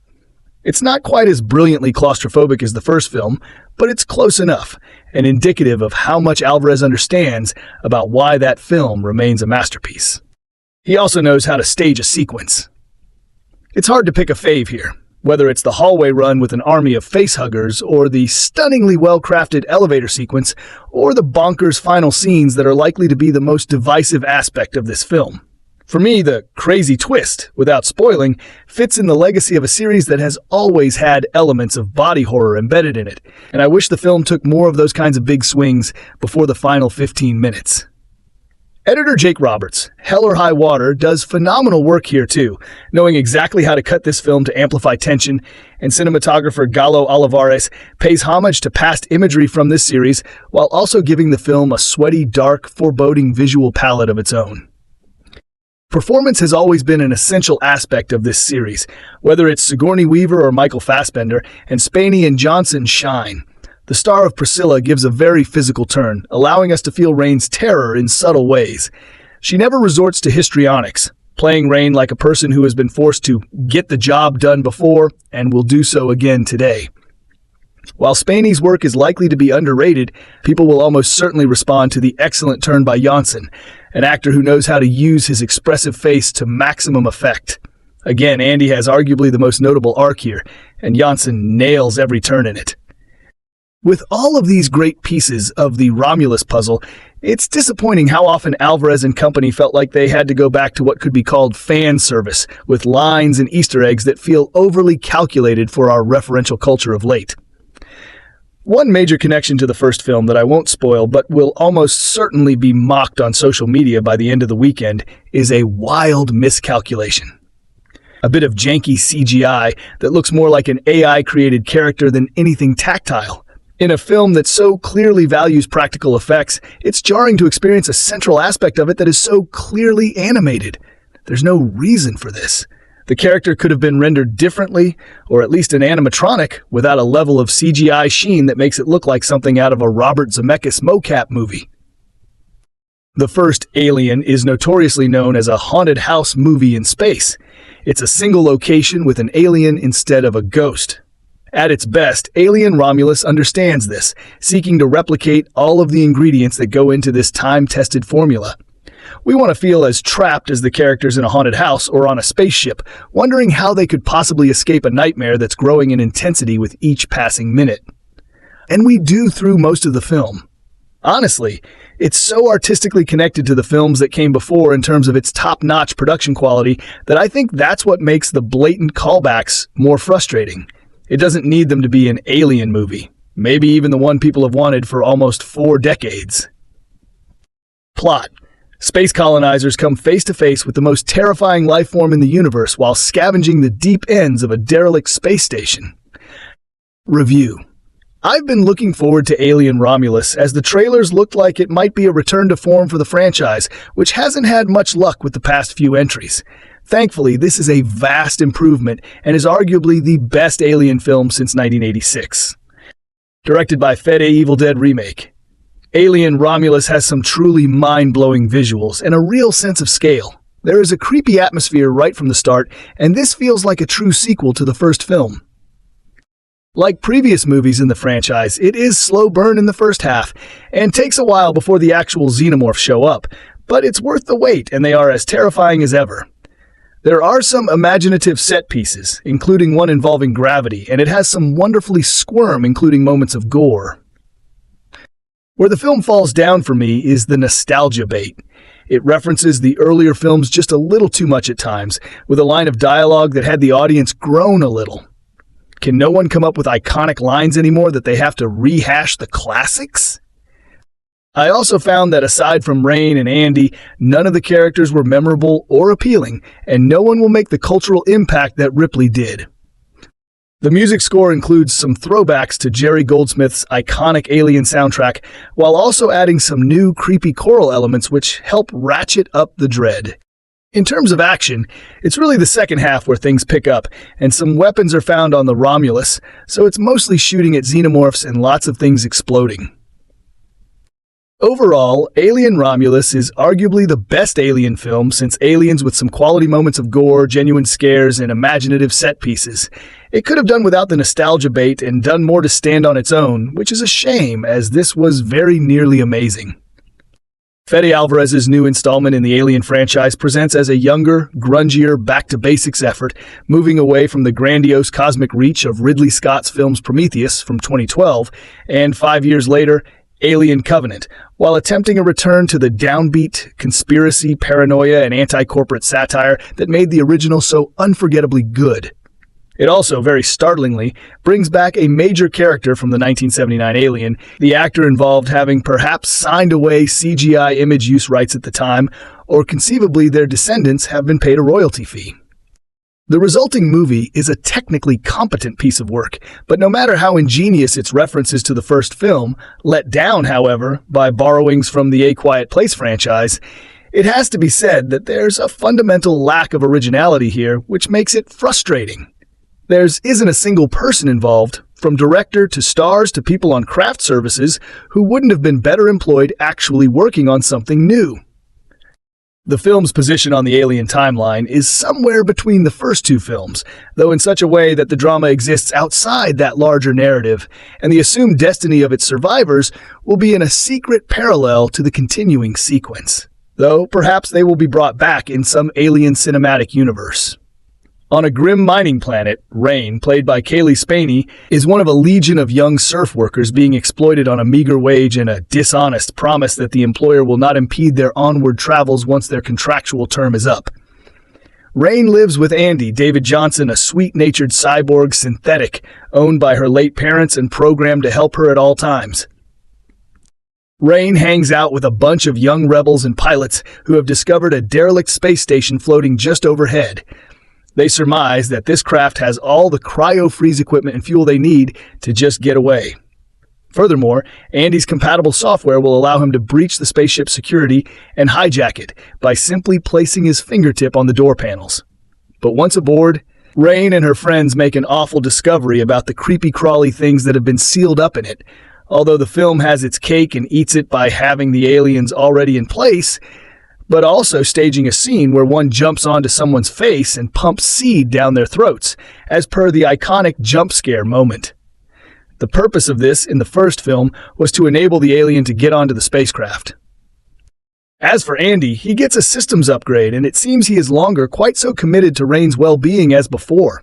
It's not quite as brilliantly claustrophobic as the first film, but it's close enough and indicative of how much Álvarez understands about why that film remains a masterpiece. He also knows how to stage a sequence. It's hard to pick a fave here, whether it's the hallway run with an army of facehuggers, or the stunningly well-crafted elevator sequence, or the bonkers final scenes that are likely to be the most divisive aspect of this film. For me, the crazy twist, without spoiling, fits in the legacy of a series that has always had elements of body horror embedded in it, and I wish the film took more of those kinds of big swings before the final 15 minutes. Editor Jake Roberts, Hell or High Water, does phenomenal work here too, knowing exactly how to cut this film to amplify tension, and cinematographer Gallo Álvarez pays homage to past imagery from this series while also giving the film a sweaty, dark, foreboding visual palette of its own. Performance has always been an essential aspect of this series, whether it's Sigourney Weaver or Michael Fassbender, and Spaeny and Jonsson shine. The star of Priscilla gives a very physical turn, allowing us to feel Rain's terror in subtle ways. She never resorts to histrionics, playing Rain like a person who has been forced to get the job done before and will do so again today. While Spaeny's work is likely to be underrated, people will almost certainly respond to the excellent turn by Jonsson, an actor who knows how to use his expressive face to maximum effect. Again, Andy has arguably the most notable arc here, and Jonsson nails every turn in it. With all of these great pieces of the Romulus puzzle, it's disappointing how often Álvarez and company felt like they had to go back to what could be called fan service, with lines and Easter eggs that feel overly calculated for our referential culture of late. One major connection to the first film that I won't spoil but will almost certainly be mocked on social media by the end of the weekend is a wild miscalculation. A bit of janky CGI that looks more like an AI-created character than anything tactile. In a film that so clearly values practical effects, it's jarring to experience a central aspect of it that is so clearly animated. There's no reason for this. The character could have been rendered differently, or at least an animatronic, without a level of CGI sheen that makes it look like something out of a Robert Zemeckis mocap movie. The first Alien is notoriously known as a haunted house movie in space. It's a single location with an alien instead of a ghost. At its best, Alien Romulus understands this, seeking to replicate all of the ingredients that go into this time-tested formula. We want to feel as trapped as the characters in a haunted house or on a spaceship, wondering how they could possibly escape a nightmare that's growing in intensity with each passing minute. And we do through most of the film. Honestly, it's so artistically connected to the films that came before in terms of its top-notch production quality that I think that's what makes the blatant callbacks more frustrating. It doesn't need them to be an Alien movie, maybe even the one people have wanted for almost 4 decades. Plot. Space colonizers come face to face with the most terrifying life form in the universe while scavenging the deep ends of a derelict space station. Review. I've been looking forward to Alien Romulus, as the trailers looked like it might be a return to form for the franchise, which hasn't had much luck with the past few entries. Thankfully, this is a vast improvement and is arguably the best Alien film since 1986. Directed by Fede Evil Dead Remake, Alien Romulus has some truly mind-blowing visuals and a real sense of scale. There is a creepy atmosphere right from the start, and this feels like a true sequel to the first film. Like previous movies in the franchise, it is slow burn in the first half, and takes a while before the actual xenomorphs show up, but it's worth the wait, and they are as terrifying as ever. There are some imaginative set pieces, including one involving gravity, and it has some wonderfully squirm, including moments of gore. Where the film falls down for me is the nostalgia bait. It references the earlier films just a little too much at times, with a line of dialogue that had the audience groan a little. Can no one come up with iconic lines anymore that they have to rehash the classics? I also found that aside from Rain and Andy, none of the characters were memorable or appealing, and no one will make the cultural impact that Ripley did. The music score includes some throwbacks to Jerry Goldsmith's iconic Alien soundtrack, while also adding some new creepy choral elements which help ratchet up the dread. In terms of action, it's really the second half where things pick up, and some weapons are found on the Romulus, so it's mostly shooting at xenomorphs and lots of things exploding. Overall, Alien Romulus is arguably the best Alien film since Aliens with some quality moments of gore, genuine scares, and imaginative set pieces. It could have done without the nostalgia bait and done more to stand on its own, which is a shame as this was very nearly amazing. Fede Álvarez's new installment in the Alien franchise presents as a younger, grungier, back-to-basics effort, moving away from the grandiose cosmic reach of Ridley Scott's films Prometheus from 2012, and 5 years later, Alien Covenant, while attempting a return to the downbeat, conspiracy, paranoia, and anti-corporate satire that made the original so unforgettably good. It also, very startlingly, brings back a major character from the 1979 Alien, the actor involved having perhaps signed away CGI image use rights at the time, or conceivably their descendants have been paid a royalty fee. The resulting movie is a technically competent piece of work, but no matter how ingenious its references to the first film, let down, however, by borrowings from the A Quiet Place franchise, it has to be said that there's a fundamental lack of originality here, which makes it frustrating. There isn't a single person involved, from director to stars to people on craft services, who wouldn't have been better employed actually working on something new. The film's position on the Alien timeline is somewhere between the first two films, though in such a way that the drama exists outside that larger narrative, and the assumed destiny of its survivors will be in a secret parallel to the continuing sequence, though perhaps they will be brought back in some Alien cinematic universe. On a grim mining planet, Rain, played by Cailee Spaeny, is one of a legion of young surf workers being exploited on a meager wage and a dishonest promise that the employer will not impede their onward travels once their contractual term is up. Rain lives with Andy, David Jonsson, a sweet-natured cyborg synthetic, owned by her late parents and programmed to help her at all times. Rain hangs out with a bunch of young rebels and pilots who have discovered a derelict space station floating just overhead. They surmise that this craft has all the cryo-freeze equipment and fuel they need to just get away. Furthermore, Andy's compatible software will allow him to breach the spaceship's security and hijack it by simply placing his fingertip on the door panels. But once aboard, Rain and her friends make an awful discovery about the creepy-crawly things that have been sealed up in it. Although the film has its cake and eats it by having the aliens already in place, but also staging a scene where one jumps onto someone's face and pumps seed down their throats, as per the iconic jump scare moment. The purpose of this in the first film was to enable the alien to get onto the spacecraft. As for Andy, he gets a systems upgrade, and it seems he is longer quite so committed to Rain's well-being as before.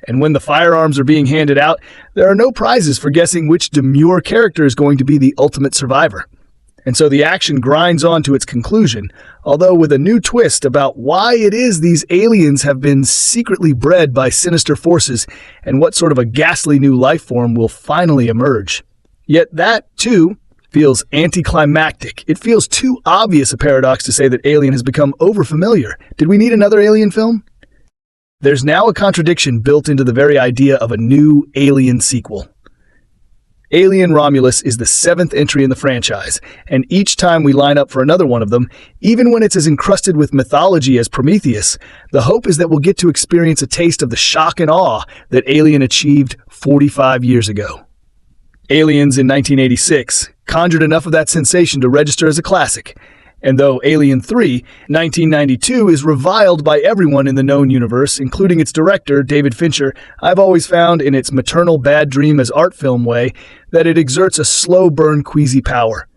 And when the firearms are being handed out, there are no prizes for guessing which demure character is going to be the ultimate survivor. And so the action grinds on to its conclusion, although with a new twist about why it is these aliens have been secretly bred by sinister forces and what sort of a ghastly new life form will finally emerge. Yet that, too, feels anticlimactic. It feels too obvious a paradox to say that Alien has become overfamiliar. Did we need another Alien film? There's now a contradiction built into the very idea of a new Alien sequel. Alien Romulus is the 7th entry in the franchise, and each time we line up for another one of them, even when it's as encrusted with mythology as Prometheus, the hope is that we'll get to experience a taste of the shock and awe that Alien achieved 45 years ago. Aliens in 1986 conjured enough of that sensation to register as a classic, and though Alien 3, 1992, is reviled by everyone in the known universe, including its director, David Fincher, I've always found in its maternal bad dream as art film way that it exerts a slow-burn queasy power.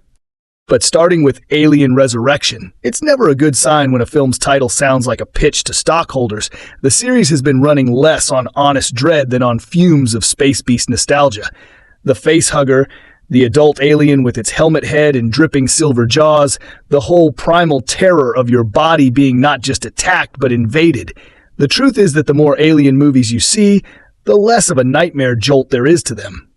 But starting with Alien Resurrection, it's never a good sign when a film's title sounds like a pitch to stockholders. The series has been running less on honest dread than on fumes of space beast nostalgia. The facehugger, the adult alien with its helmet head and dripping silver jaws, the whole primal terror of your body being not just attacked but invaded. The truth is that the more Alien movies you see, the less of a nightmare jolt there is to them.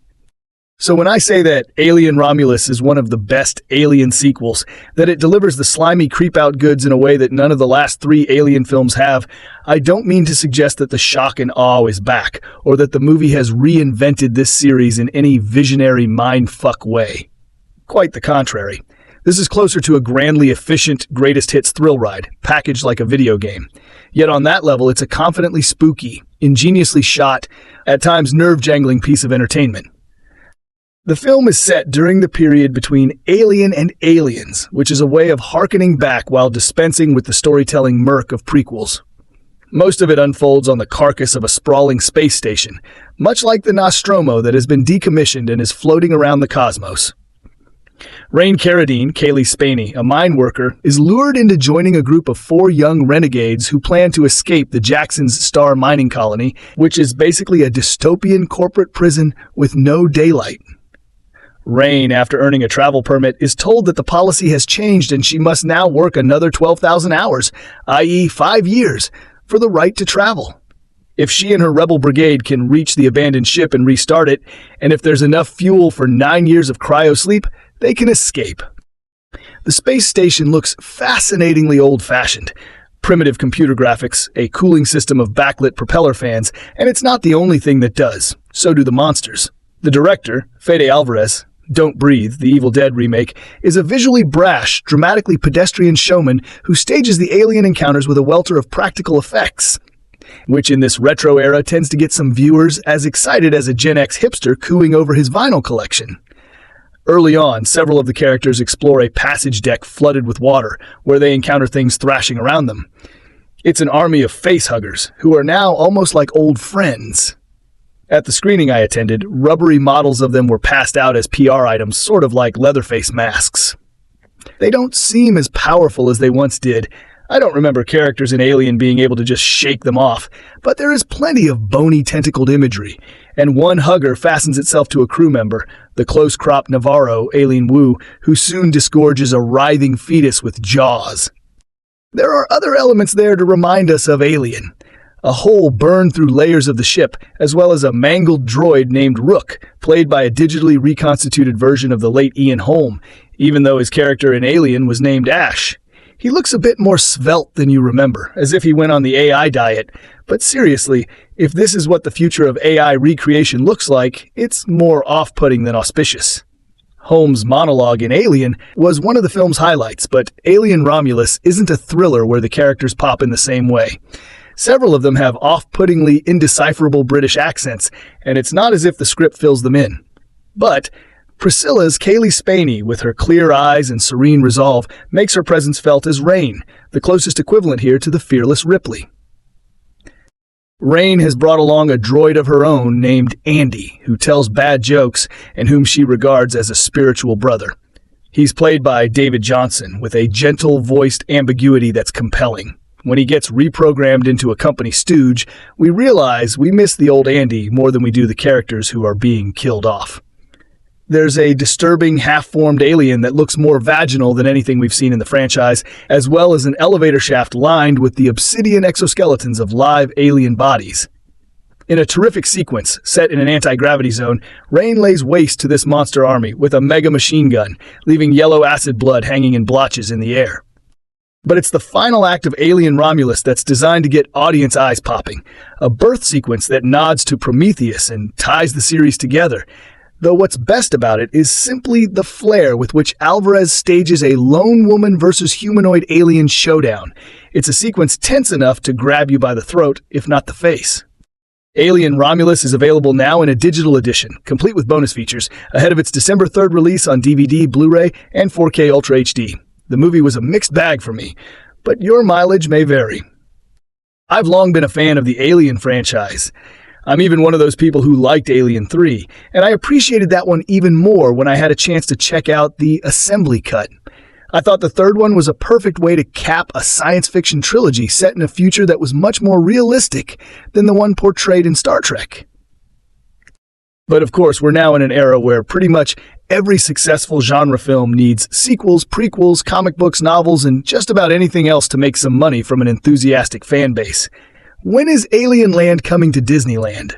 So when I say that Alien Romulus is one of the best Alien sequels, that it delivers the slimy creep-out goods in a way that none of the last 3 Alien films have, I don't mean to suggest that the shock and awe is back, or that the movie has reinvented this series in any visionary mindfuck way. Quite the contrary. This is closer to a grandly efficient greatest hits thrill ride, packaged like a video game. Yet on that level, it's a confidently spooky, ingeniously shot, at times nerve-jangling piece of entertainment. The film is set during the period between Alien and Aliens, which is a way of hearkening back while dispensing with the storytelling murk of prequels. Most of it unfolds on the carcass of a sprawling space station, much like the Nostromo that has been decommissioned and is floating around the cosmos. Rain Carradine, Cailee Spaeny, a mine worker, is lured into joining a group of 4 young renegades who plan to escape the Jackson's Star mining colony, which is basically a dystopian corporate prison with no daylight. Rain, after earning a travel permit, is told that the policy has changed and she must now work another 12,000 hours, i.e. 5 years, for the right to travel. If she and her rebel brigade can reach the abandoned ship and restart it, and if there's enough fuel for 9 years of cryo-sleep, they can escape. The space station looks fascinatingly old-fashioned. Primitive computer graphics, a cooling system of backlit propeller fans, and it's not the only thing that does. So do the monsters. The director, Fede Álvarez, Don't Breathe, the Evil Dead remake, is a visually brash, dramatically pedestrian showman who stages the alien encounters with a welter of practical effects, which in this retro era tends to get some viewers as excited as a Gen X hipster cooing over his vinyl collection. Early on, several of the characters explore a passage deck flooded with water, where they encounter things thrashing around them. It's an army of face-huggers, who are now almost like old friends. At the screening I attended, rubbery models of them were passed out as PR items, sort of like Leatherface masks. They don't seem as powerful as they once did. I don't remember characters in Alien being able to just shake them off, but there is plenty of bony tentacled imagery, and one hugger fastens itself to a crew member, the close-cropped Navarro, Aileen Wu, who soon disgorges a writhing fetus with jaws. There are other elements there to remind us of Alien. A hole burned through layers of the ship, as well as a mangled droid named Rook, played by a digitally reconstituted version of the late Ian Holm, even though his character in Alien was named Ash. He looks a bit more svelte than you remember, as if he went on the AI diet. But seriously, if this is what the future of AI recreation looks like, it's more off-putting than auspicious. Holmes' monologue in Alien was one of the film's highlights, but Alien Romulus isn't a thriller where the characters pop in the same way. Several of them have off-puttingly indecipherable British accents, and it's not as if the script fills them in. But Priscilla's Cailee Spaeny, with her clear eyes and serene resolve, makes her presence felt as Rain, the closest equivalent here to the fearless Ripley. Rain has brought along a droid of her own named Andy, who tells bad jokes and whom she regards as a spiritual brother. He's played by David Jonsson, with a gentle-voiced ambiguity that's compelling. When he gets reprogrammed into a company stooge, we realize we miss the old Andy more than we do the characters who are being killed off. There's a disturbing half-formed alien that looks more vaginal than anything we've seen in the franchise, as well as an elevator shaft lined with the obsidian exoskeletons of live alien bodies. In a terrific sequence, set in an anti-gravity zone, Rain lays waste to this monster army with a mega machine gun, leaving yellow acid blood hanging in blotches in the air. But it's the final act of Alien Romulus that's designed to get audience eyes popping, a birth sequence that nods to Prometheus and ties the series together. Though what's best about it is simply the flair with which Álvarez stages a lone woman versus humanoid alien showdown. It's a sequence tense enough to grab you by the throat, if not the face. Alien Romulus is available now in a digital edition, complete with bonus features, ahead of its December 3rd release on DVD, Blu-ray, and 4K Ultra HD. The movie was a mixed bag for me, but your mileage may vary. I've long been a fan of the Alien franchise. I'm even one of those people who liked Alien 3, and I appreciated that one even more when I had a chance to check out the assembly cut. I thought the third one was a perfect way to cap a science fiction trilogy set in a future that was much more realistic than the one portrayed in Star Trek. But of course, we're now in an era where pretty much every successful genre film needs sequels, prequels, comic books, novels, and just about anything else to make some money from an enthusiastic fan base. When is Alien Land coming to Disneyland?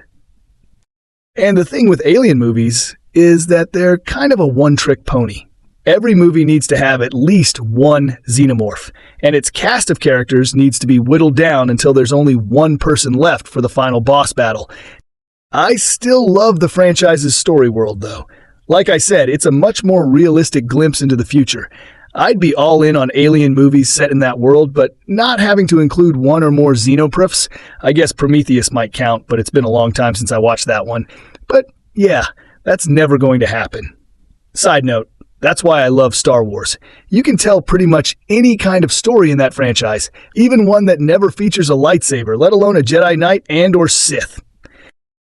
And the thing with Alien movies is that they're kind of a one-trick pony. Every movie needs to have at least one xenomorph, and its cast of characters needs to be whittled down until there's only one person left for the final boss battle. I still love the franchise's story world, though. Like I said, it's a much more realistic glimpse into the future. I'd be all in on alien movies set in that world, but not having to include one or more xenoproofs. I guess Prometheus might count, but it's been a long time since I watched that one. But yeah, that's never going to happen. Side note, that's why I love Star Wars. You can tell pretty much any kind of story in that franchise, even one that never features a lightsaber, let alone a Jedi Knight and/or Sith.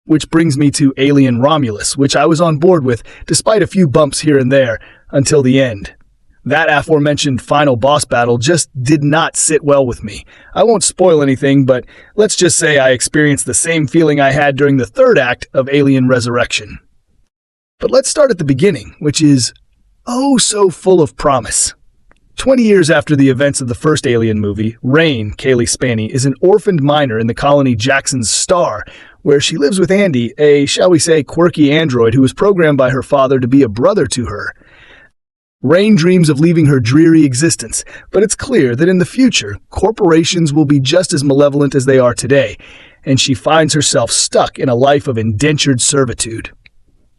Which brings me to Alien Romulus, which I was on board with, despite a few bumps here and there, until the end. That aforementioned final boss battle just did not sit well with me. I won't spoil anything, but let's just say I experienced the same feeling I had during the third act of Alien Resurrection. But let's start at the beginning, which is oh so full of promise. 20 years after the events of the first Alien movie, Rain, Cailee Spaeny, is an orphaned miner in the colony Jackson's Star, where she lives with Andy, a, shall we say, quirky android who was programmed by her father to be a brother to her. Rain dreams of leaving her dreary existence, but it's clear that in the future, corporations will be just as malevolent as they are today, and she finds herself stuck in a life of indentured servitude.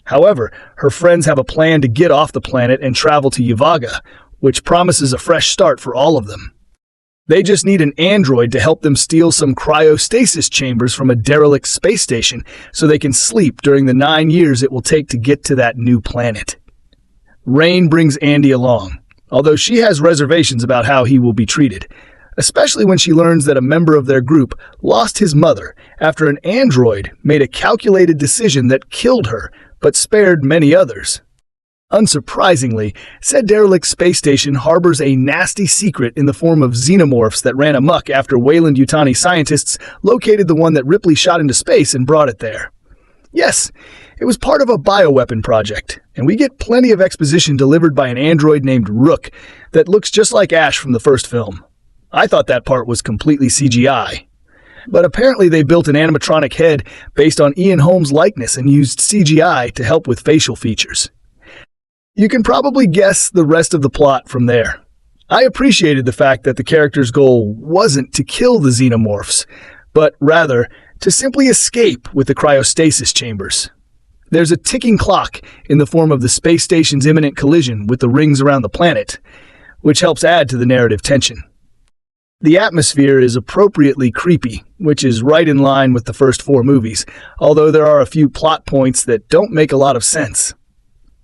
However, her friends have a plan to get off the planet and travel to Yavaga, which promises a fresh start for all of them. They just need an android to help them steal some cryostasis chambers from a derelict space station so they can sleep during the 9 years it will take to get to that new planet. Rain brings Andy along, although she has reservations about how he will be treated, especially when she learns that a member of their group lost his mother after an android made a calculated decision that killed her but spared many others. Unsurprisingly, said derelict space station harbors a nasty secret in the form of xenomorphs that ran amok after Weyland-Yutani scientists located the one that Ripley shot into space and brought it there. Yes, it was part of a bioweapon project, and we get plenty of exposition delivered by an android named Rook that looks just like Ash from the first film. I thought that part was completely CGI. But apparently they built an animatronic head based on Ian Holmes' likeness and used CGI to help with facial features. You can probably guess the rest of the plot from there. I appreciated the fact that the character's goal wasn't to kill the xenomorphs, but rather to simply escape with the cryostasis chambers. There's a ticking clock in the form of the space station's imminent collision with the rings around the planet, which helps add to the narrative tension. The atmosphere is appropriately creepy, which is right in line with the first 4 movies, although there are a few plot points that don't make a lot of sense.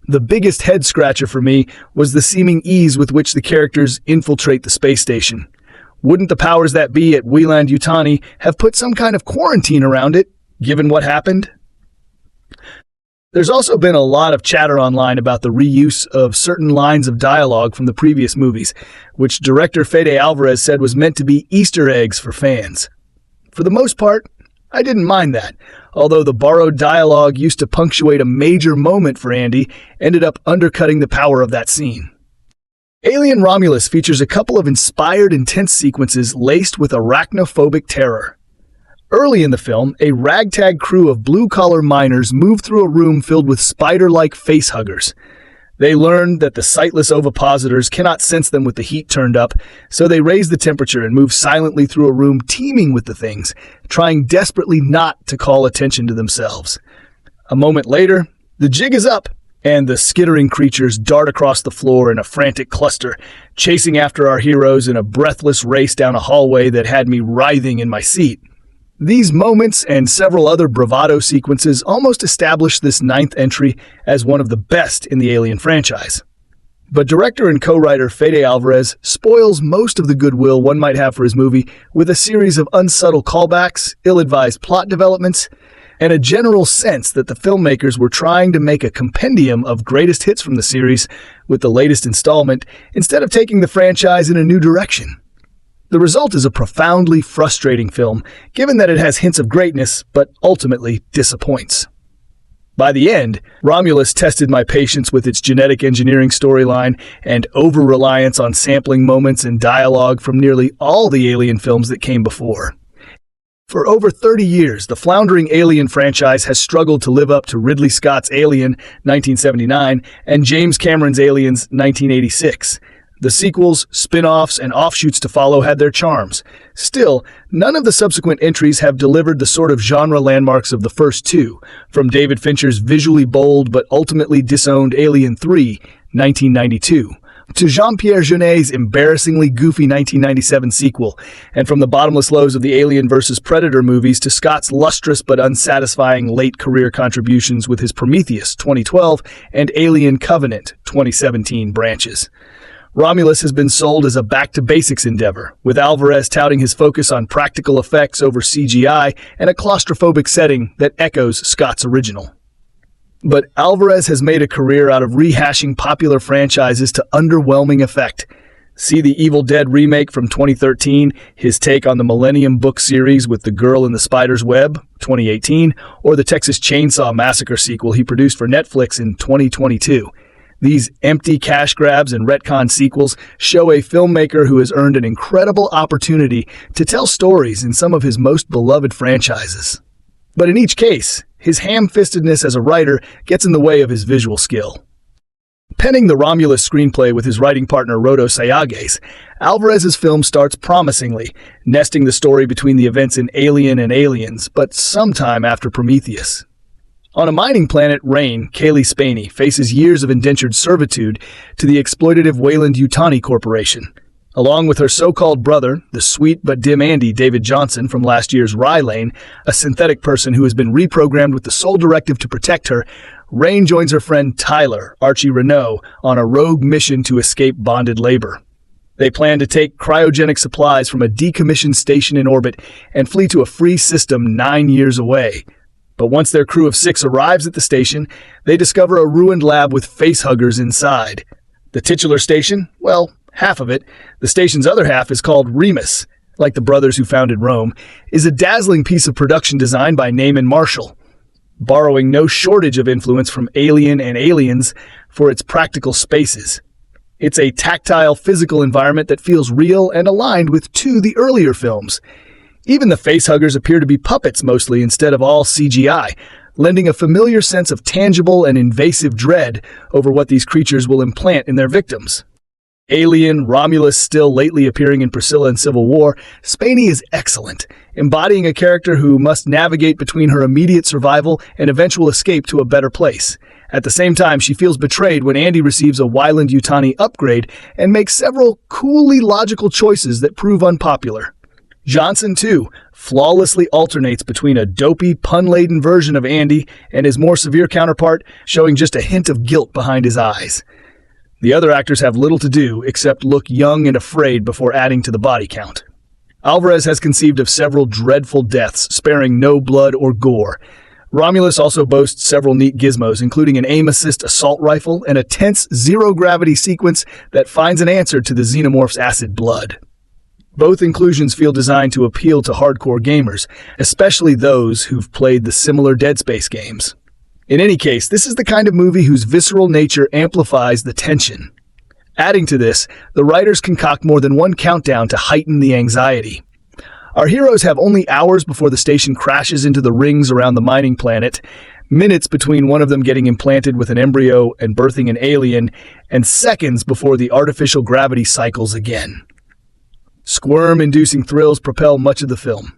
The biggest head-scratcher for me was the seeming ease with which the characters infiltrate the space station. Wouldn't the powers that be at Weyland-Yutani have put some kind of quarantine around it, given what happened? There's also been a lot of chatter online about the reuse of certain lines of dialogue from the previous movies, which director Fede Álvarez said was meant to be Easter eggs for fans. For the most part, I didn't mind that, although the borrowed dialogue used to punctuate a major moment for Andy ended up undercutting the power of that scene. Alien Romulus features a couple of inspired, intense sequences laced with arachnophobic terror. Early in the film, a ragtag crew of blue-collar miners move through a room filled with spider-like facehuggers. They learn that the sightless ovipositors cannot sense them with the heat turned up, so they raise the temperature and move silently through a room teeming with the things, trying desperately not to call attention to themselves. A moment later, the jig is up, and the skittering creatures dart across the floor in a frantic cluster, chasing after our heroes in a breathless race down a hallway that had me writhing in my seat. These moments and several other bravado sequences almost establish this 9th entry as one of the best in the Alien franchise. But director and co-writer Fede Álvarez spoils most of the goodwill one might have for his movie with a series of unsubtle callbacks, ill-advised plot developments, and a general sense that the filmmakers were trying to make a compendium of greatest hits from the series with the latest installment instead of taking the franchise in a new direction. The result is a profoundly frustrating film, given that it has hints of greatness, but ultimately disappoints. By the end, Romulus tested my patience with its genetic engineering storyline and over-reliance on sampling moments and dialogue from nearly all the Alien films that came before. For over 30 years, the floundering Alien franchise has struggled to live up to Ridley Scott's Alien, 1979, and James Cameron's Aliens, 1986. The sequels, spin-offs, and offshoots to follow had their charms. Still, none of the subsequent entries have delivered the sort of genre landmarks of the first two, from David Fincher's visually bold but ultimately disowned Alien 3, 1992. To Jean-Pierre Jeunet's embarrassingly goofy 1997 sequel, and from the bottomless lows of the Alien vs. Predator movies to Scott's lustrous but unsatisfying late-career contributions with his Prometheus 2012 and Alien Covenant 2017 branches. Romulus has been sold as a back-to-basics endeavor, with Álvarez touting his focus on practical effects over CGI and a claustrophobic setting that echoes Scott's original. But Álvarez has made a career out of rehashing popular franchises to underwhelming effect. See the Evil Dead remake from 2013, his take on the Millennium book series with The Girl in the Spider's Web, 2018, or the Texas Chainsaw Massacre sequel he produced for Netflix in 2022. These empty cash grabs and retcon sequels show a filmmaker who has earned an incredible opportunity to tell stories in some of his most beloved franchises. But in each case, his ham-fistedness as a writer gets in the way of his visual skill. Penning the Romulus screenplay with his writing partner Rodo Sayagues, Álvarez's film starts promisingly, nesting the story between the events in Alien and Aliens, but sometime after Prometheus. On a mining planet, Rain, Cailee Spaeny faces years of indentured servitude to the exploitative Weyland-Yutani Corporation. Along with her so-called brother, the sweet but dim Andy David Jonsson from last year's Rye Lane, a synthetic person who has been reprogrammed with the sole directive to protect her, Rain joins her friend Tyler, Archie Renaux, on a rogue mission to escape bonded labor. They plan to take cryogenic supplies from a decommissioned station in orbit and flee to a free system 9 years away. But once their crew of 6 arrives at the station, they discover a ruined lab with facehuggers inside. The titular station? Well, half of it, the station's other half is called Remus, like the brothers who founded Rome, is a dazzling piece of production design by Naaman Marshall, borrowing no shortage of influence from Alien and Aliens for its practical spaces. It's a tactile, physical environment that feels real and aligned with the earlier films. Even the facehuggers appear to be puppets mostly instead of all CGI, lending a familiar sense of tangible and invasive dread over what these creatures will implant in their victims. Alien, Romulus still lately appearing in Priscilla and Civil War, Spaeny is excellent, embodying a character who must navigate between her immediate survival and eventual escape to a better place. At the same time, she feels betrayed when Andy receives a Weyland-Yutani upgrade and makes several coolly logical choices that prove unpopular. Jonsson, too, flawlessly alternates between a dopey, pun-laden version of Andy and his more severe counterpart, showing just a hint of guilt behind his eyes. The other actors have little to do except look young and afraid before adding to the body count. Álvarez has conceived of several dreadful deaths, sparing no blood or gore. Romulus also boasts several neat gizmos, including an aim-assist assault rifle and a tense zero-gravity sequence that finds an answer to the xenomorph's acid blood. Both inclusions feel designed to appeal to hardcore gamers, especially those who've played the similar Dead Space games. In any case, this is the kind of movie whose visceral nature amplifies the tension. Adding to this, the writers concoct more than one countdown to heighten the anxiety. Our heroes have only hours before the station crashes into the rings around the mining planet, minutes between one of them getting implanted with an embryo and birthing an alien, and seconds before the artificial gravity cycles again. Squirm-inducing thrills propel much of the film.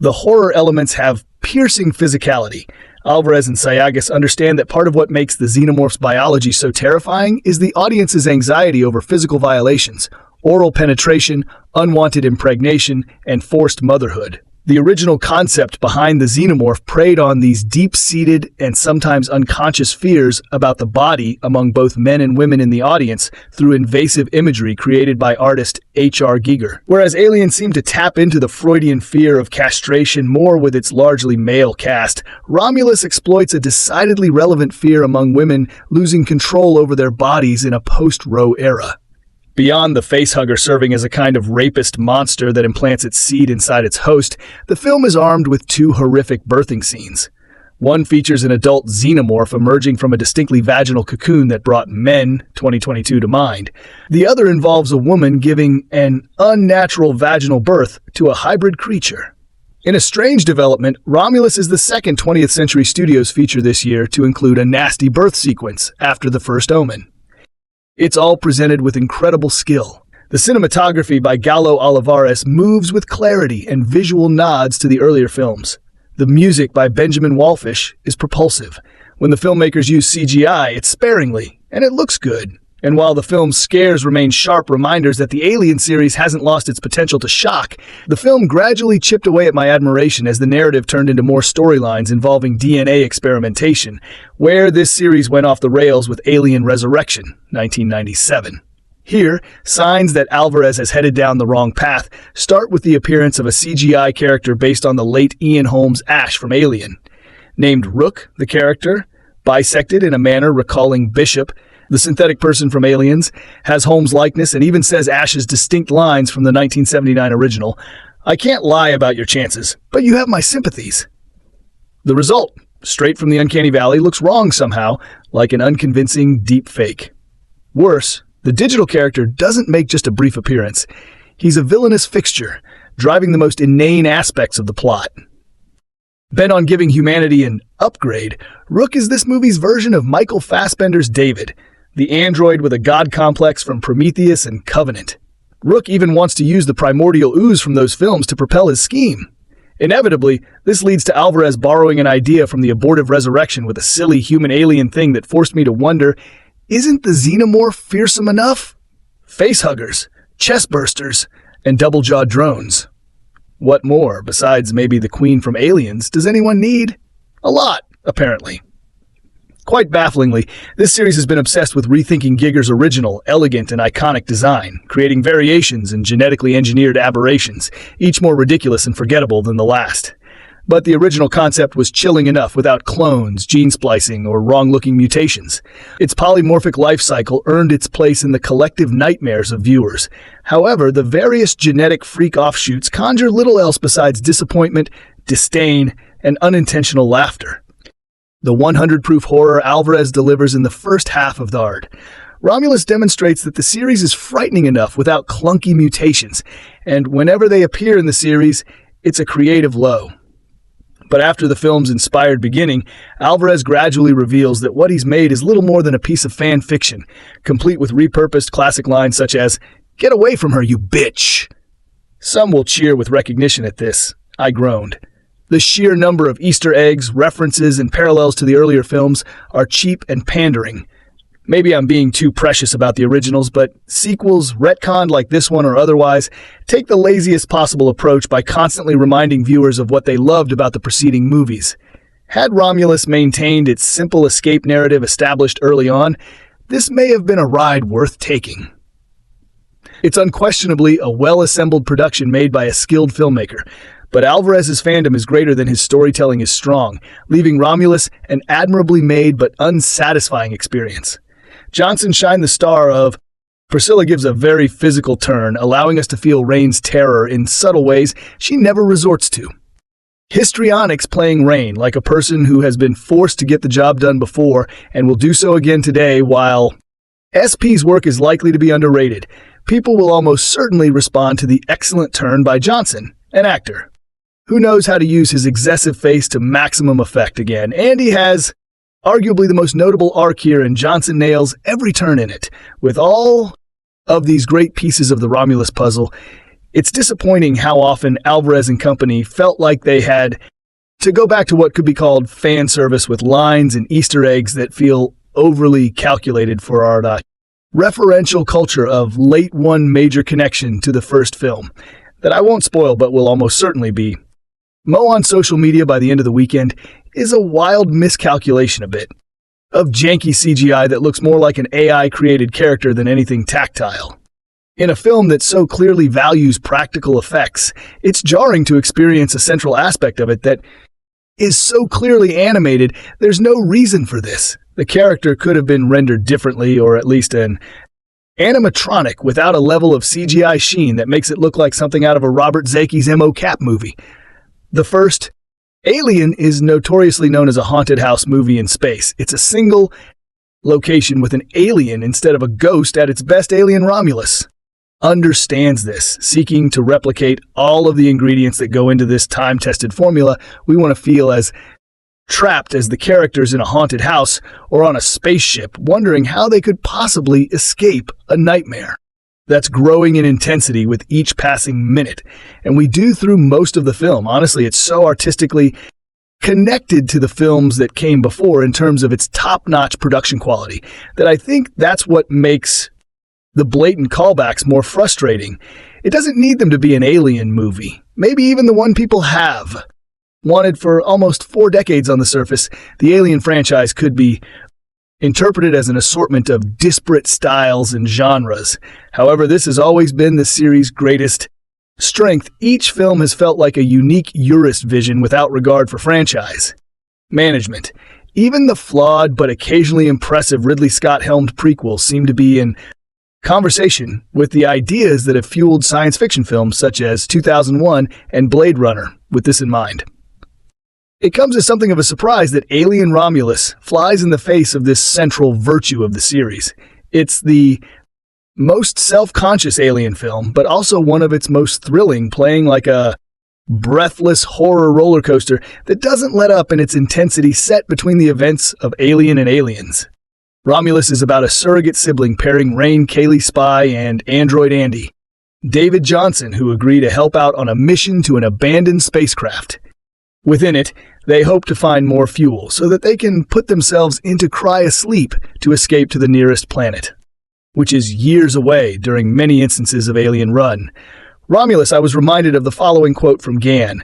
The horror elements have piercing physicality. Álvarez and Sayagues understand that part of what makes the xenomorph's biology so terrifying is the audience's anxiety over physical violations, oral penetration, unwanted impregnation, and forced motherhood. The original concept behind the xenomorph preyed on these deep-seated and sometimes unconscious fears about the body among both men and women in the audience through invasive imagery created by artist H.R. Giger. Whereas Alien seemed to tap into the Freudian fear of castration more with its largely male cast, Romulus exploits a decidedly relevant fear among women losing control over their bodies in a post-Roe era. Beyond the facehugger serving as a kind of rapist monster that implants its seed inside its host, the film is armed with 2 horrific birthing scenes. One features an adult xenomorph emerging from a distinctly vaginal cocoon that brought Men 2022 to mind. The other involves a woman giving an unnatural vaginal birth to a hybrid creature. In a strange development, Romulus is the second 20th Century Studios feature this year to include a nasty birth sequence after The First Omen. It's all presented with incredible skill. The cinematography by Gallo Álvarez moves with clarity and visual nods to the earlier films. The music by Benjamin Wallfisch is propulsive. When the filmmakers use CGI, it's sparingly, and it looks good. And while the film's scares remain sharp reminders that the Alien series hasn't lost its potential to shock, the film gradually chipped away at my admiration as the narrative turned into more storylines involving DNA experimentation, where this series went off the rails with Alien Resurrection, 1997. Here, signs that Álvarez has headed down the wrong path start with the appearance of a CGI character based on the late Ian Holmes Ash from Alien. Named Rook, the character, bisected in a manner recalling Bishop, the synthetic person from Aliens, has Holmes' likeness and even says Ash's distinct lines from the 1979 original. I can't lie about your chances, but you have my sympathies. The result, straight from the uncanny valley, looks wrong somehow, like an unconvincing deep fake. Worse, the digital character doesn't make just a brief appearance. He's a villainous fixture, driving the most inane aspects of the plot. Bent on giving humanity an upgrade, Rook is this movie's version of Michael Fassbender's David, the android with a god complex from Prometheus and Covenant. Rook even wants to use the primordial ooze from those films to propel his scheme. Inevitably, this leads to Álvarez borrowing an idea from the abortive resurrection with a silly human-alien thing that forced me to wonder, isn't the xenomorph fearsome enough? Facehuggers, chest-bursters, and double-jawed drones. What more, besides maybe the queen from Aliens, does anyone need? A lot, apparently. Quite bafflingly, this series has been obsessed with rethinking Giger's original, elegant, and iconic design, creating variations and genetically engineered aberrations, each more ridiculous and forgettable than the last. But the original concept was chilling enough without clones, gene splicing, or wrong-looking mutations. Its polymorphic life cycle earned its place in the collective nightmares of viewers. However, the various genetic freak offshoots conjure little else besides disappointment, disdain, and unintentional laughter. The 100-proof horror Álvarez delivers in the first half of the art. Romulus demonstrates that the series is frightening enough without clunky mutations, and whenever they appear in the series, it's a creative low. But after the film's inspired beginning, Álvarez gradually reveals that what he's made is little more than a piece of fan fiction, complete with repurposed classic lines such as, "Get away from her, you bitch!" Some will cheer with recognition at this. I groaned. The sheer number of Easter eggs, references, and parallels to the earlier films are cheap and pandering. Maybe I'm being too precious about the originals, but sequels, retconned like this one or otherwise, take the laziest possible approach by constantly reminding viewers of what they loved about the preceding movies. Had Romulus maintained its simple escape narrative established early on, this may have been a ride worth taking. It's unquestionably a well-assembled production made by a skilled filmmaker, but Álvarez's fandom is greater than his storytelling is strong, leaving Romulus an admirably made but unsatisfying experience. Jonsson shined the star of Priscilla gives a very physical turn, allowing us to feel Rain's terror in subtle ways she never resorts to. Histrionics playing Rain like a person who has been forced to get the job done before and will do so again today, while SP's work is likely to be underrated. People will almost certainly respond to the excellent turn by Jonsson, an actor who knows how to use his excessive face to maximum effect again, and he has arguably the most notable arc here, and Jonsson nails every turn in it. With all of these great pieces of the Romulus puzzle, it's disappointing how often Álvarez and company felt like they had to go back to what could be called fan service with lines and Easter eggs that feel overly calculated for our referential culture of late one major connection to the first film that I won't spoil but will almost certainly be Mo on social media by the end of the weekend is a wild miscalculation a bit of janky CGI that looks more like an AI-created character than anything tactile. In a film that so clearly values practical effects, it's jarring to experience a central aspect of it that is so clearly animated. There's no reason for this. The character could have been rendered differently, or at least an animatronic without a level of CGI sheen that makes it look like something out of a Robert Zemeckis MO-Cap movie. The first, Alien, is notoriously known as a haunted house movie in space. It's a single location with an alien instead of a ghost, at its best Alien Romulus. understands this, seeking to replicate all of the ingredients that go into this time-tested formula. We want to feel as trapped as the characters in a haunted house or on a spaceship, wondering how they could possibly escape a nightmare that's growing in intensity with each passing minute. And we do through most of the film. Honestly, it's so artistically connected to the films that came before in terms of its top-notch production quality that I think that's what makes the blatant callbacks more frustrating. It doesn't need them to be an Alien movie. Maybe even the one people have wanted for almost 4 decades on the surface. The Alien franchise could be interpreted as an assortment of disparate styles and genres. However, this has always been the series' greatest strength. Each film has felt like a unique Urist vision without regard for franchise management. Even the flawed but occasionally impressive Ridley Scott-helmed prequels seem to be in conversation with the ideas that have fueled science fiction films such as 2001 and Blade Runner with this in mind. It comes as something of a surprise that Alien Romulus flies in the face of this central virtue of the series. It's the most self-conscious Alien film, but also one of its most thrilling, playing like a breathless horror roller coaster that doesn't let up in its intensity set between the events of Alien and Aliens. Romulus is about a surrogate sibling pairing Cailee Spaeny and android Andy, David Jonsson, who agree to help out on a mission to an abandoned spacecraft. Within it, they hope to find more fuel so that they can put themselves into cryosleep to escape to the nearest planet, which is years away during many instances of Alien Run. Romulus, I was reminded of the following quote from Gan,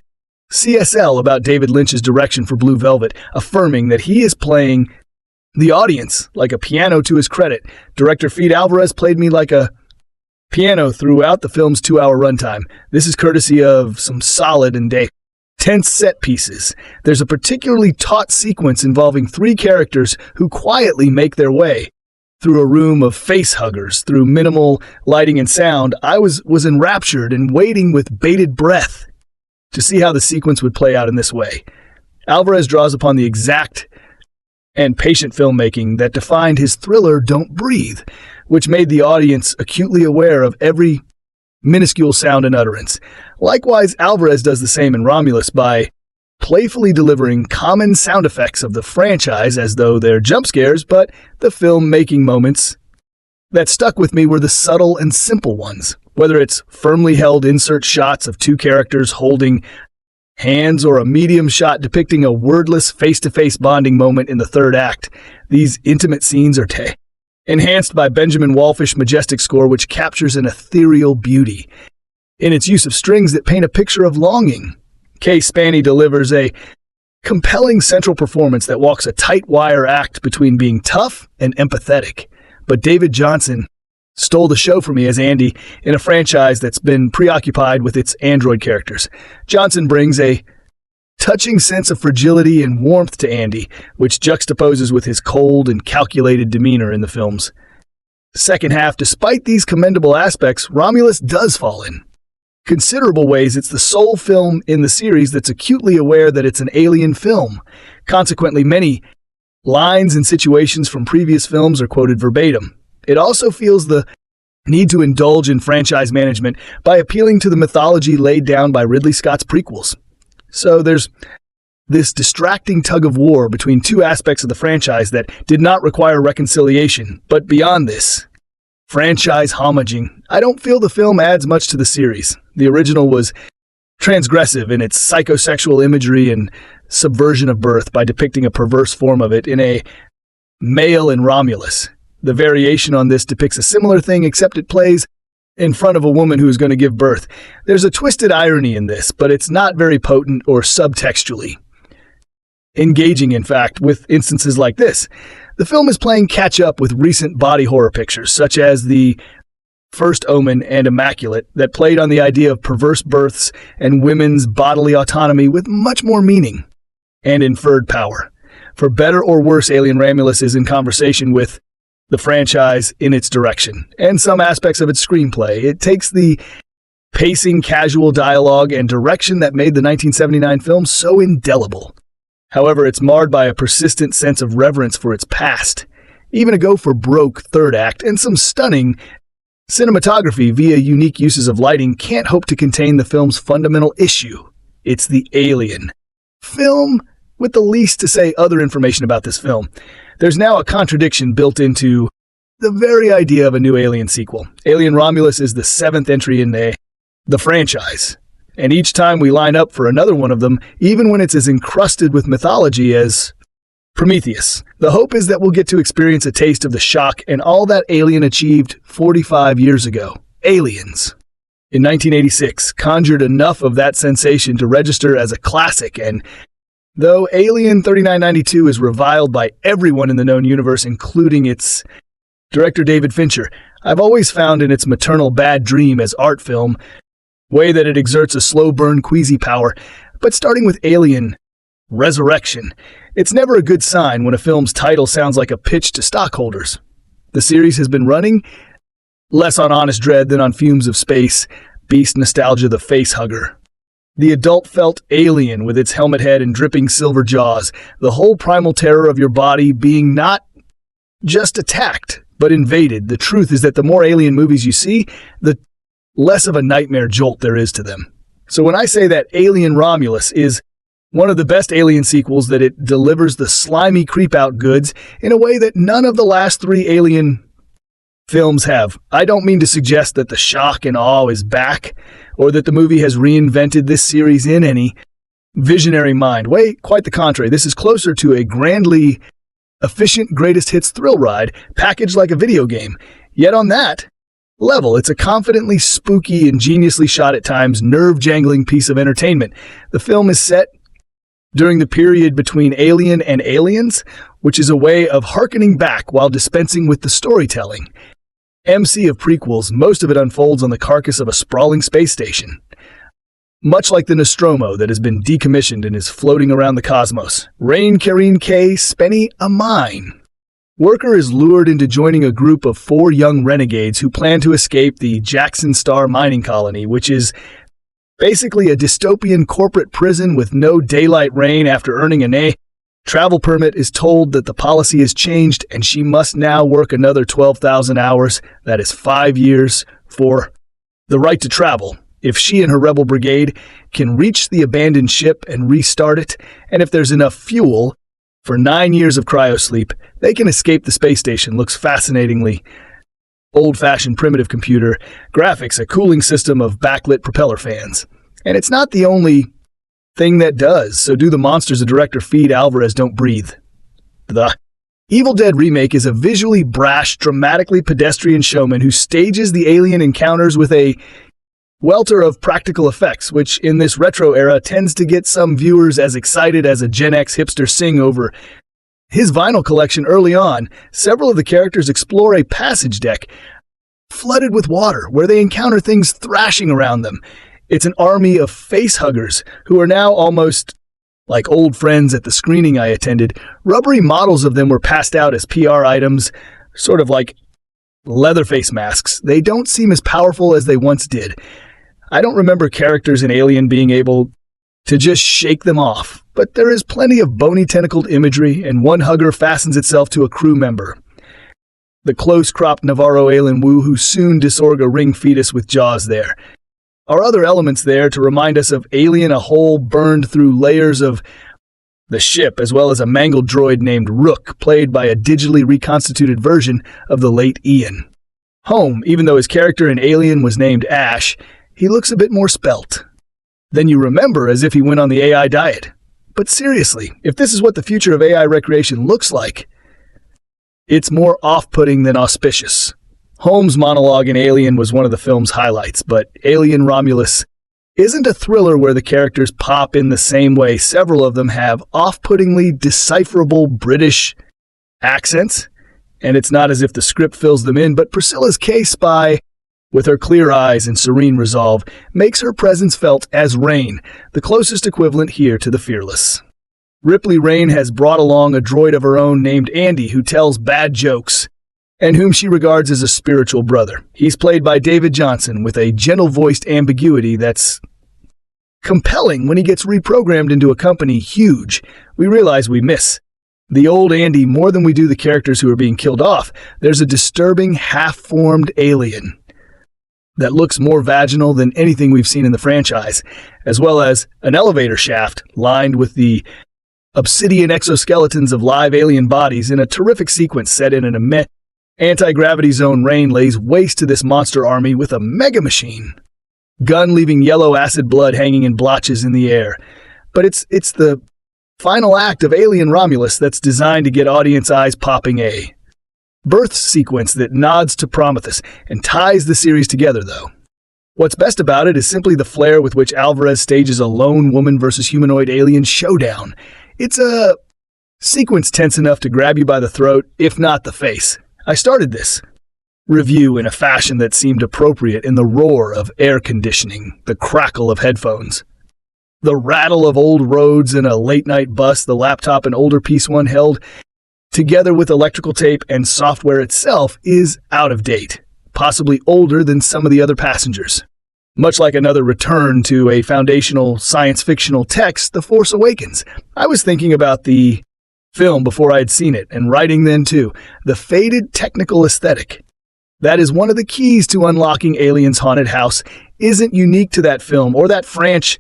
CSL, about David Lynch's direction for Blue Velvet, affirming that he is playing the audience like a piano to his credit. Director Fede Álvarez played me like a piano throughout the film's 2-hour runtime. This is courtesy of some solid and tense set pieces. There's a particularly taut sequence involving 3 characters who quietly make their way through a room of face huggers. Through minimal lighting and sound, I was enraptured and waiting with bated breath to see how the sequence would play out in this way. Álvarez draws upon the exact and patient filmmaking that defined his thriller Don't Breathe, which made the audience acutely aware of every minuscule sound and utterance. Likewise, Álvarez does the same in Romulus by playfully delivering common sound effects of the franchise as though they're jump scares, but the film-making moments that stuck with me were the subtle and simple ones. Whether it's firmly held insert shots of 2 characters holding hands or a medium shot depicting a wordless face-to-face bonding moment in the 3rd act, these intimate scenes are enhanced by Benjamin Wallfish's majestic score, which captures an ethereal beauty in its use of strings that paint a picture of longing. Cailee Spaeny delivers a compelling central performance that walks a tight wire act between being tough and empathetic. But David Jonsson stole the show for me as Andy in a franchise that's been preoccupied with its android characters. Jonsson brings a touching sense of fragility and warmth to Andy, which juxtaposes with his cold and calculated demeanor in the film's second half. Despite these commendable aspects, Romulus does fall in considerable ways. It's the sole film in the series that's acutely aware that it's an Alien film. Consequently, many lines and situations from previous films are quoted verbatim. It also feels the need to indulge in franchise management by appealing to the mythology laid down by Ridley Scott's prequels. So there's this distracting tug of war between 2 aspects of the franchise that did not require reconciliation. But beyond this franchise homaging, I don't feel the film adds much to the series. The original was transgressive in its psychosexual imagery and subversion of birth by depicting a perverse form of it in a male in Romulus. The variation on this depicts a similar thing, except it plays in front of a woman who is going to give birth. There's a twisted irony in this, but it's not very potent or subtextually engaging, in fact, with instances like this. The film is playing catch-up with recent body horror pictures, such as The First Omen and Immaculate, that played on the idea of perverse births and women's bodily autonomy with much more meaning and inferred power. For better or worse, Alien Romulus is in conversation with the franchise in its direction and some aspects of its screenplay. It takes the pacing, casual dialogue, and direction that made the 1979 film so indelible. However, it's marred by a persistent sense of reverence for its past, even a go-for-broke 3rd act, and some stunning Cinematography via unique uses of lighting can't hope to contain the film's fundamental issue. It's the alien. Film with the least to say other information about this film. There's now a contradiction built into the very idea of a new Alien sequel. Alien Romulus is the 7th entry in the franchise. And each time we line up for another one of them, even when it's as encrusted with mythology as Prometheus, the hope is that we'll get to experience a taste of the shock and all that Alien achieved 45 years ago. Aliens, in 1986, conjured enough of that sensation to register as a classic, and though Alien 3992 is reviled by everyone in the known universe, including its director David Fincher, I've always found in its maternal bad dream as art film, way that it exerts a slow burn queasy power. But starting with Alien Resurrection, it's never a good sign when a film's title sounds like a pitch to stockholders. The series has been running less on honest dread than on fumes of space, beast nostalgia, the face hugger. The adult felt alien with its helmet head and dripping silver jaws, the whole primal terror of your body being not just attacked, but invaded. The truth is that the more Alien movies you see, the less of a nightmare jolt there is to them. So when I say that Alien Romulus is one of the best Alien sequels, that it delivers the slimy creep-out goods in a way that none of the last 3 Alien films have, I don't mean to suggest that the shock and awe is back, or that the movie has reinvented this series in any visionary mind. Quite the contrary. This is closer to a grandly efficient greatest hits thrill ride, packaged like a video game. Yet on that level, it's a confidently spooky, ingeniously shot at times, nerve-jangling piece of entertainment. The film is set during the period between Alien and Aliens, which is a way of hearkening back while dispensing with the storytelling. MC of prequels, most of it unfolds on the carcass of a sprawling space station, much like the Nostromo that has been decommissioned and is floating around the cosmos. Cailee Spaeny, a mine worker, is lured into joining a group of 4 young renegades who plan to escape the Jackson Star mining colony, which is basically a dystopian corporate prison with no daylight reign. After earning an travel permit, is told that the policy has changed and she must now work another 12,000 hours, that is 5 years, for the right to travel. If she and her rebel brigade can reach the abandoned ship and restart it, and if there's enough fuel for 9 years of cryosleep, they can escape the space station. Looks fascinatingly old-fashioned primitive computer graphics, a cooling system of backlit propeller fans. And it's not the only thing that does. So do the monsters of director Fede Álvarez don't breathe. The Evil Dead remake is a visually brash, dramatically pedestrian showman who stages the alien encounters with a welter of practical effects, which in this retro era tends to get some viewers as excited as a Gen X hipster sing over his vinyl collection early on. Several of the characters explore a passage deck flooded with water where they encounter things thrashing around them. It's an army of face-huggers who are now almost like old friends at the screening I attended. Rubbery models of them were passed out as PR items, sort of like Leatherface masks. They don't seem as powerful as they once did. I don't remember characters in Alien being able to just shake them off, but there is plenty of bony tentacled imagery, and one hugger fastens itself to a crew member, the close-cropped Navarro alien Wu, who soon disorg a ring fetus with jaws. There are other elements there to remind us of Alien, a hole burned through layers of the ship, as well as a mangled droid named Rook, played by a digitally reconstituted version of the late Ian Holm. Even though his character in Alien was named Ash, he looks a bit more spelt than you remember, as if he went on the AI diet. But seriously, if this is what the future of AI recreation looks like, it's more off-putting than auspicious. Holmes' monologue in Alien was one of the film's highlights, but Alien Romulus isn't a thriller where the characters pop in the same way. Several of them have off-puttingly decipherable British accents, and it's not as if the script fills them in, but Priscilla's K-Spy, with her clear eyes and serene resolve, makes her presence felt as Rain, the closest equivalent here to the Fearless. Ripley Rain has brought along a droid of her own named Andy, who tells bad jokes, and whom she regards as a spiritual brother. He's played by David Jonsson, with a gentle-voiced ambiguity that's compelling. When he gets reprogrammed into a company huge, we realize we miss the old Andy more than we do the characters who are being killed off. There's a disturbing, half-formed alien that looks more vaginal than anything we've seen in the franchise, as well as an elevator shaft lined with the obsidian exoskeletons of live alien bodies in a terrific sequence set in an immense anti-gravity zone. Rain lays waste to this monster army with a mega machine gun, leaving yellow acid blood hanging in blotches in the air. But it's the final act of Alien Romulus that's designed to get audience eyes popping. A birth sequence that nods to Prometheus and ties the series together, though. What's best about it is simply the flair with which Álvarez stages a lone woman versus humanoid alien showdown. It's a sequence tense enough to grab you by the throat, if not the face. I started this review in a fashion that seemed appropriate in the roar of air conditioning, the crackle of headphones, the rattle of old roads in a late-night bus, the laptop an older piece one held together with electrical tape and software itself is out of date, possibly older than some of the other passengers. Much like another return to a foundational science-fictional text, The Force Awakens. I was thinking about the film before I had seen it, and writing then too, the faded technical aesthetic. That is one of the keys to unlocking Alien's haunted house. Isn't unique to that film or that French.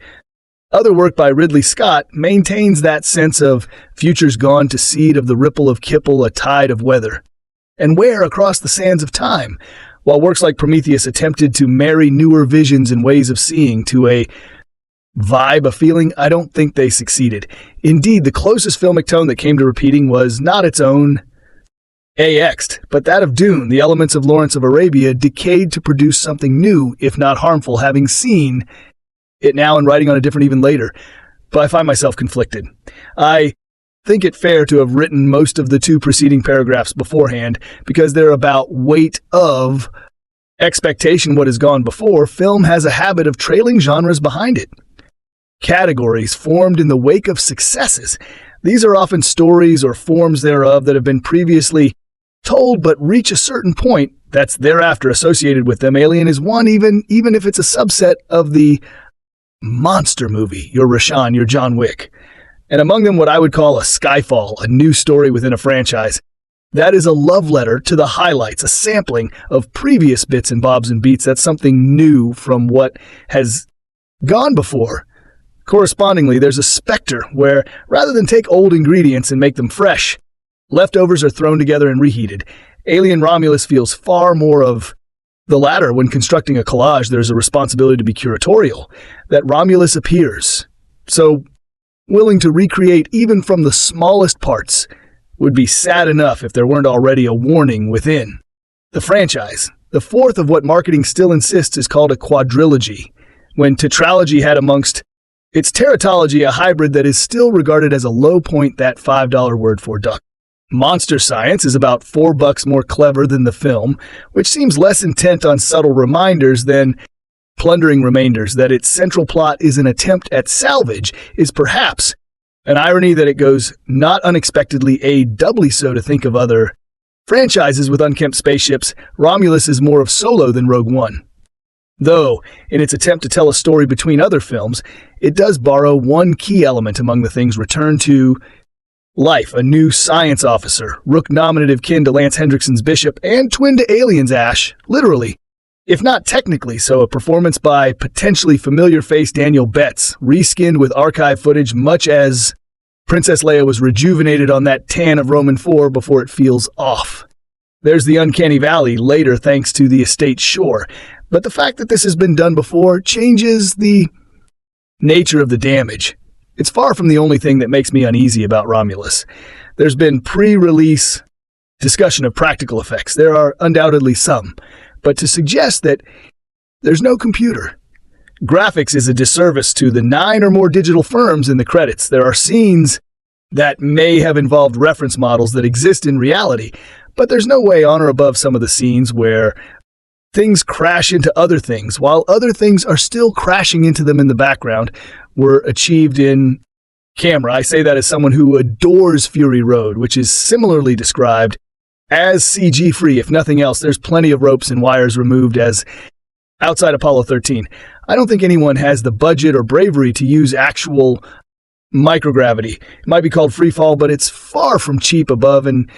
Other work by Ridley Scott maintains that sense of futures gone to seed of the ripple of Kipple, a tide of weather, and where across the sands of time, while works like Prometheus attempted to marry newer visions and ways of seeing to a vibe, a feeling. I don't think they succeeded. Indeed, the closest filmic tone that came to repeating was not its own AX'd, but that of Dune. The elements of Lawrence of Arabia decayed to produce something new, if not harmful, having seen it now and writing on a different even later. But I find myself conflicted. I think it fair to have written most of the two preceding paragraphs beforehand because they're about weight of expectation. What has gone before, film has a habit of trailing genres behind it. Categories formed in the wake of successes. These are often stories or forms thereof that have been previously told but reach a certain point that's thereafter associated with them. Alien is one, even if it's a subset of the monster movie, your Rashawn, your John Wick. And among them what I would call a Skyfall, a new story within a franchise. That is a love letter to the highlights, a sampling of previous bits and bobs and beats. That's something new from what has gone before. Correspondingly, there's a specter where, rather than take old ingredients and make them fresh, leftovers are thrown together and reheated. Alien Romulus feels far more of the latter. When constructing a collage, there's a responsibility to be curatorial. That Romulus appears so willing to recreate even from the smallest parts would be sad enough if there weren't already a warning within the franchise. The fourth of what marketing still insists is called a quadrilogy, when tetralogy had amongst its teratology a hybrid that is still regarded as a low point. That $5 word for duck. Monster Science is about $4 more clever than the film, which seems less intent on subtle reminders than plundering remainders. That its central plot is an attempt at salvage is perhaps an irony that it goes not unexpectedly doubly so to think of other franchises with unkempt spaceships. Romulus is more of Solo than Rogue One. Though, in its attempt to tell a story between other films, it does borrow one key element among the things returned to life: a new science officer, Rook nominative kin to Lance Hendrickson's Bishop, and twin to Alien's Ash, literally, if not technically so. A performance by potentially familiar face Daniel Betts, reskinned with archive footage, much as Princess Leia was rejuvenated on that tan of Roman IV before it feels off. There's the uncanny valley later thanks to the estate shore. But the fact that this has been done before changes the nature of the damage. It's far from the only thing that makes me uneasy about Romulus. There's been pre-release discussion of practical effects. There are undoubtedly some. But to suggest that there's no computer graphics is a disservice to the 9 or more digital firms in the credits. There are scenes that may have involved reference models that exist in reality, but there's no way on or above some of the scenes where things crash into other things, while other things are still crashing into them in the background, were achieved in camera. I say that as someone who adores Fury Road, which is similarly described as CG-free. If nothing else, there's plenty of ropes and wires removed as outside Apollo 13. I don't think anyone has the budget or bravery to use actual microgravity. It might be called free fall, but it's far from cheap above and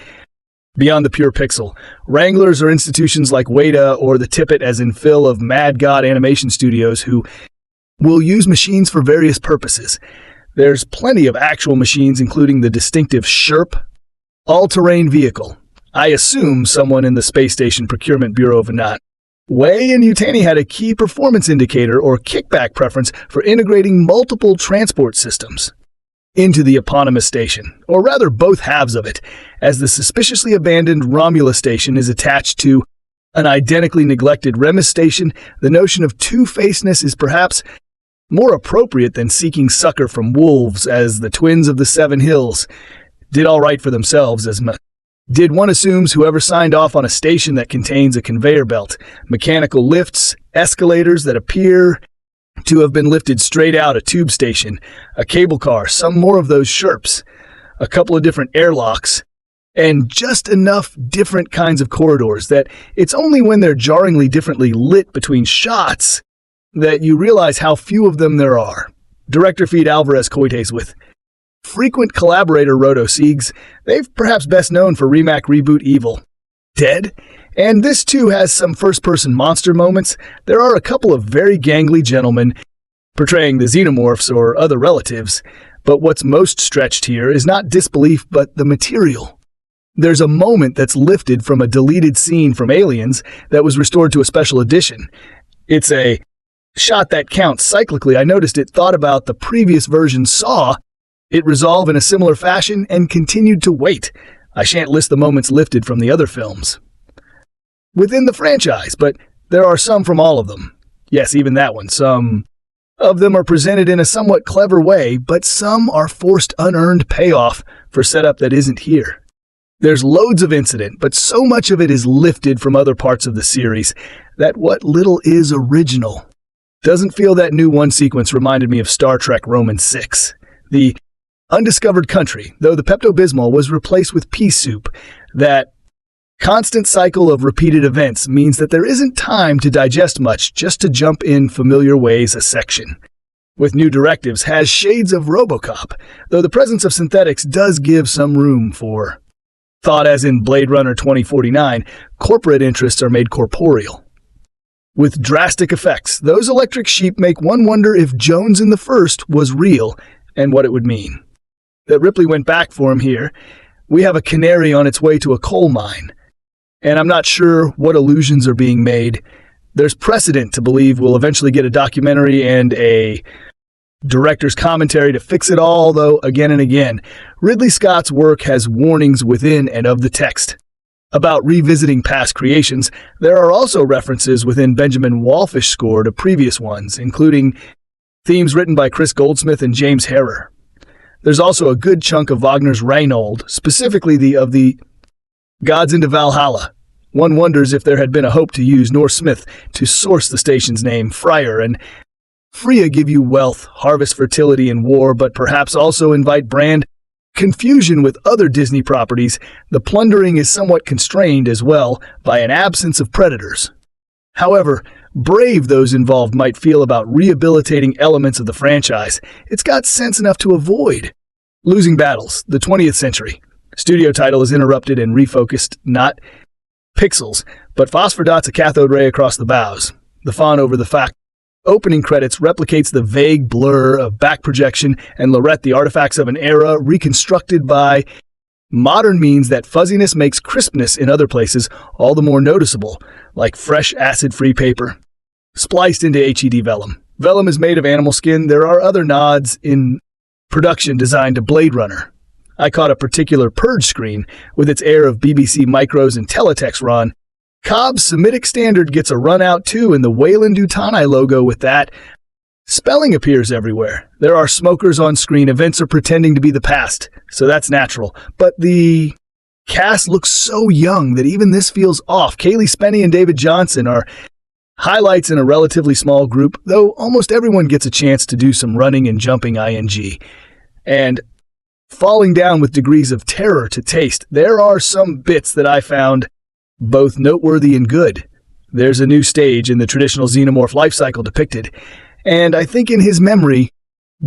Beyond the pure pixel, wranglers are institutions like Weta or the Tippet as in Phil of Mad God Animation Studios who will use machines for various purposes. There's plenty of actual machines, including the distinctive Sherp, all-terrain vehicle. I assume someone in the Space Station Procurement Bureau of Anat. Way and Yutani had a key performance indicator or kickback preference for integrating multiple transport systems into the eponymous station, or rather both halves of it, as the suspiciously abandoned Romulus station is attached to an identically neglected Remus station. The notion of two-facedness is perhaps more appropriate than seeking succor from wolves, as the twins of the Seven Hills did all right for themselves as did one assumes whoever signed off on a station that contains a conveyor belt, mechanical lifts, escalators that appear to have been lifted straight out a tube station, a cable car, some more of those Sherps, a couple of different airlocks, and just enough different kinds of corridors that it's only when they're jarringly differently lit between shots that you realize how few of them there are. Director Fede Álvarez coites with frequent collaborator Rodo Sayagues. They've perhaps best known for remake reboot Evil Dead, and this too has some first-person monster moments. There are a couple of very gangly gentlemen portraying the xenomorphs or other relatives, but what's most stretched here is not disbelief but the material. There's a moment that's lifted from a deleted scene from Aliens that was restored to a special edition. It's a shot that counts cyclically. I noticed it thought about the previous version Saw, it resolve in a similar fashion, and continued to wait. I shan't list the moments lifted from the other films within the franchise, but there are some from all of them. Yes, even that one. Some of them are presented in a somewhat clever way, but some are forced unearned payoff for setup that isn't here. There's loads of incident, but so much of it is lifted from other parts of the series that what little is original doesn't feel. That new one sequence reminded me of Star Trek Roman 6. The undiscovered country, though the Pepto-Bismol was replaced with pea soup. That constant cycle of repeated events means that there isn't time to digest much, just to jump in familiar ways a section. With new directives has shades of RoboCop, though the presence of synthetics does give some room for thought, as in Blade Runner 2049, corporate interests are made corporeal. With drastic effects, those electric sheep make one wonder if Jones in the first was real and what it would mean. That Ripley went back for him here. We have a canary on its way to a coal mine, and I'm not sure what allusions are being made. There's precedent to believe we'll eventually get a documentary and a director's commentary to fix it all, though again and again, Ridley Scott's work has warnings within and of the text about revisiting past creations. There are also references within Benjamin Wallfish's score to previous ones, including themes written by Chris Goldsmith and James Harrer. There's also a good chunk of Wagner's Reinhold, specifically the of the Gods into Valhalla. One wonders if there had been a hope to use Norse Smith to source the station's name. Freyr and Freya give you wealth, harvest fertility, and war, but perhaps also invite brand confusion with other Disney properties. The plundering is somewhat constrained as well by an absence of predators. However brave those involved might feel about rehabilitating elements of the franchise, it's got sense enough to avoid losing battles. The 20th century. Studio title is interrupted and refocused, not pixels, but phosphor dots a cathode ray across the bows. The fawn over the fact. Opening credits replicates the vague blur of back projection and Lorette, the artifacts of an era reconstructed by modern means. That fuzziness makes crispness in other places all the more noticeable, like fresh acid-free paper spliced into HED vellum. Vellum is made of animal skin. There are other nods in production designed to Blade Runner. I caught a particular purge screen with its air of BBC Micros and Teletext run. Cobb's Semitic Standard gets a run out too, and the Wayland Utani logo with that spelling appears everywhere. There are smokers on screen. Events are pretending to be the past, so that's natural. But the cast looks so young that even this feels off. Cailee Spaeny and David Jonsson are highlights in a relatively small group, though almost everyone gets a chance to do some running and jumping and falling down with degrees of terror to taste. There are some bits that I found both noteworthy and good. There's a new stage in the traditional xenomorph life cycle depicted, and I think in his memory,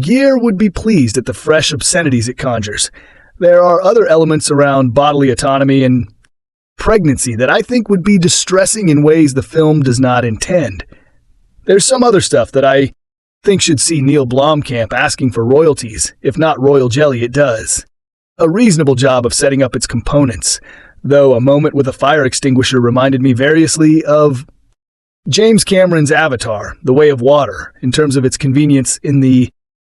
Gear would be pleased at the fresh obscenities it conjures. There are other elements around bodily autonomy and pregnancy that I think would be distressing in ways the film does not intend. There's some other stuff that I think should see Neil Blomkamp asking for royalties. If not royal jelly, it does a reasonable job of setting up its components, though a moment with a fire extinguisher reminded me variously of James Cameron's Avatar, The Way of Water, in terms of its convenience. In the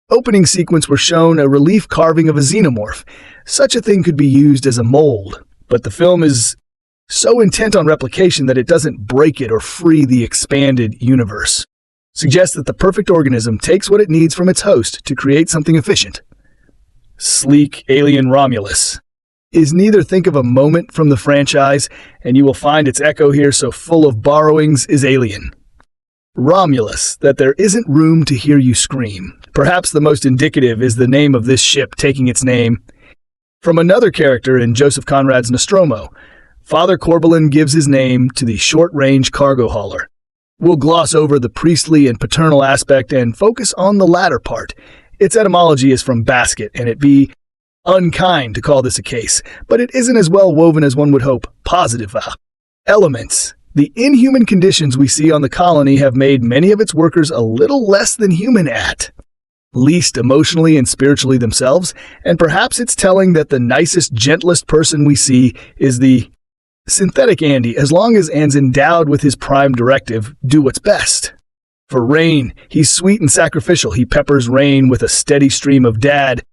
opening sequence we're shown a relief carving of a xenomorph. Such a thing could be used as a mold, but the film is so intent on replication that it doesn't break it or free the expanded universe. Suggests that the perfect organism takes what it needs from its host to create something efficient. Sleek alien Romulus is neither. Think of a moment from the franchise, and you will find its echo here, so full of borrowings is Alien. Romulus, that there isn't room to hear you scream. Perhaps the most indicative is the name of this ship taking its name from another character in Joseph Conrad's Nostromo. Father Corbelan gives his name to the short-range cargo hauler. We'll gloss over the priestly and paternal aspect and focus on the latter part. Its etymology is from basket, and it'd be unkind to call this a case, but it isn't as well woven as one would hope. Positive elements. The inhuman conditions we see on the colony have made many of its workers a little less than human, at least emotionally and spiritually themselves, and perhaps it's telling that the nicest, gentlest person we see is the synthetic Andy, as long as Anne's endowed with his prime directive, do what's best. For Rain, he's sweet and sacrificial. He peppers Rain with a steady stream of dad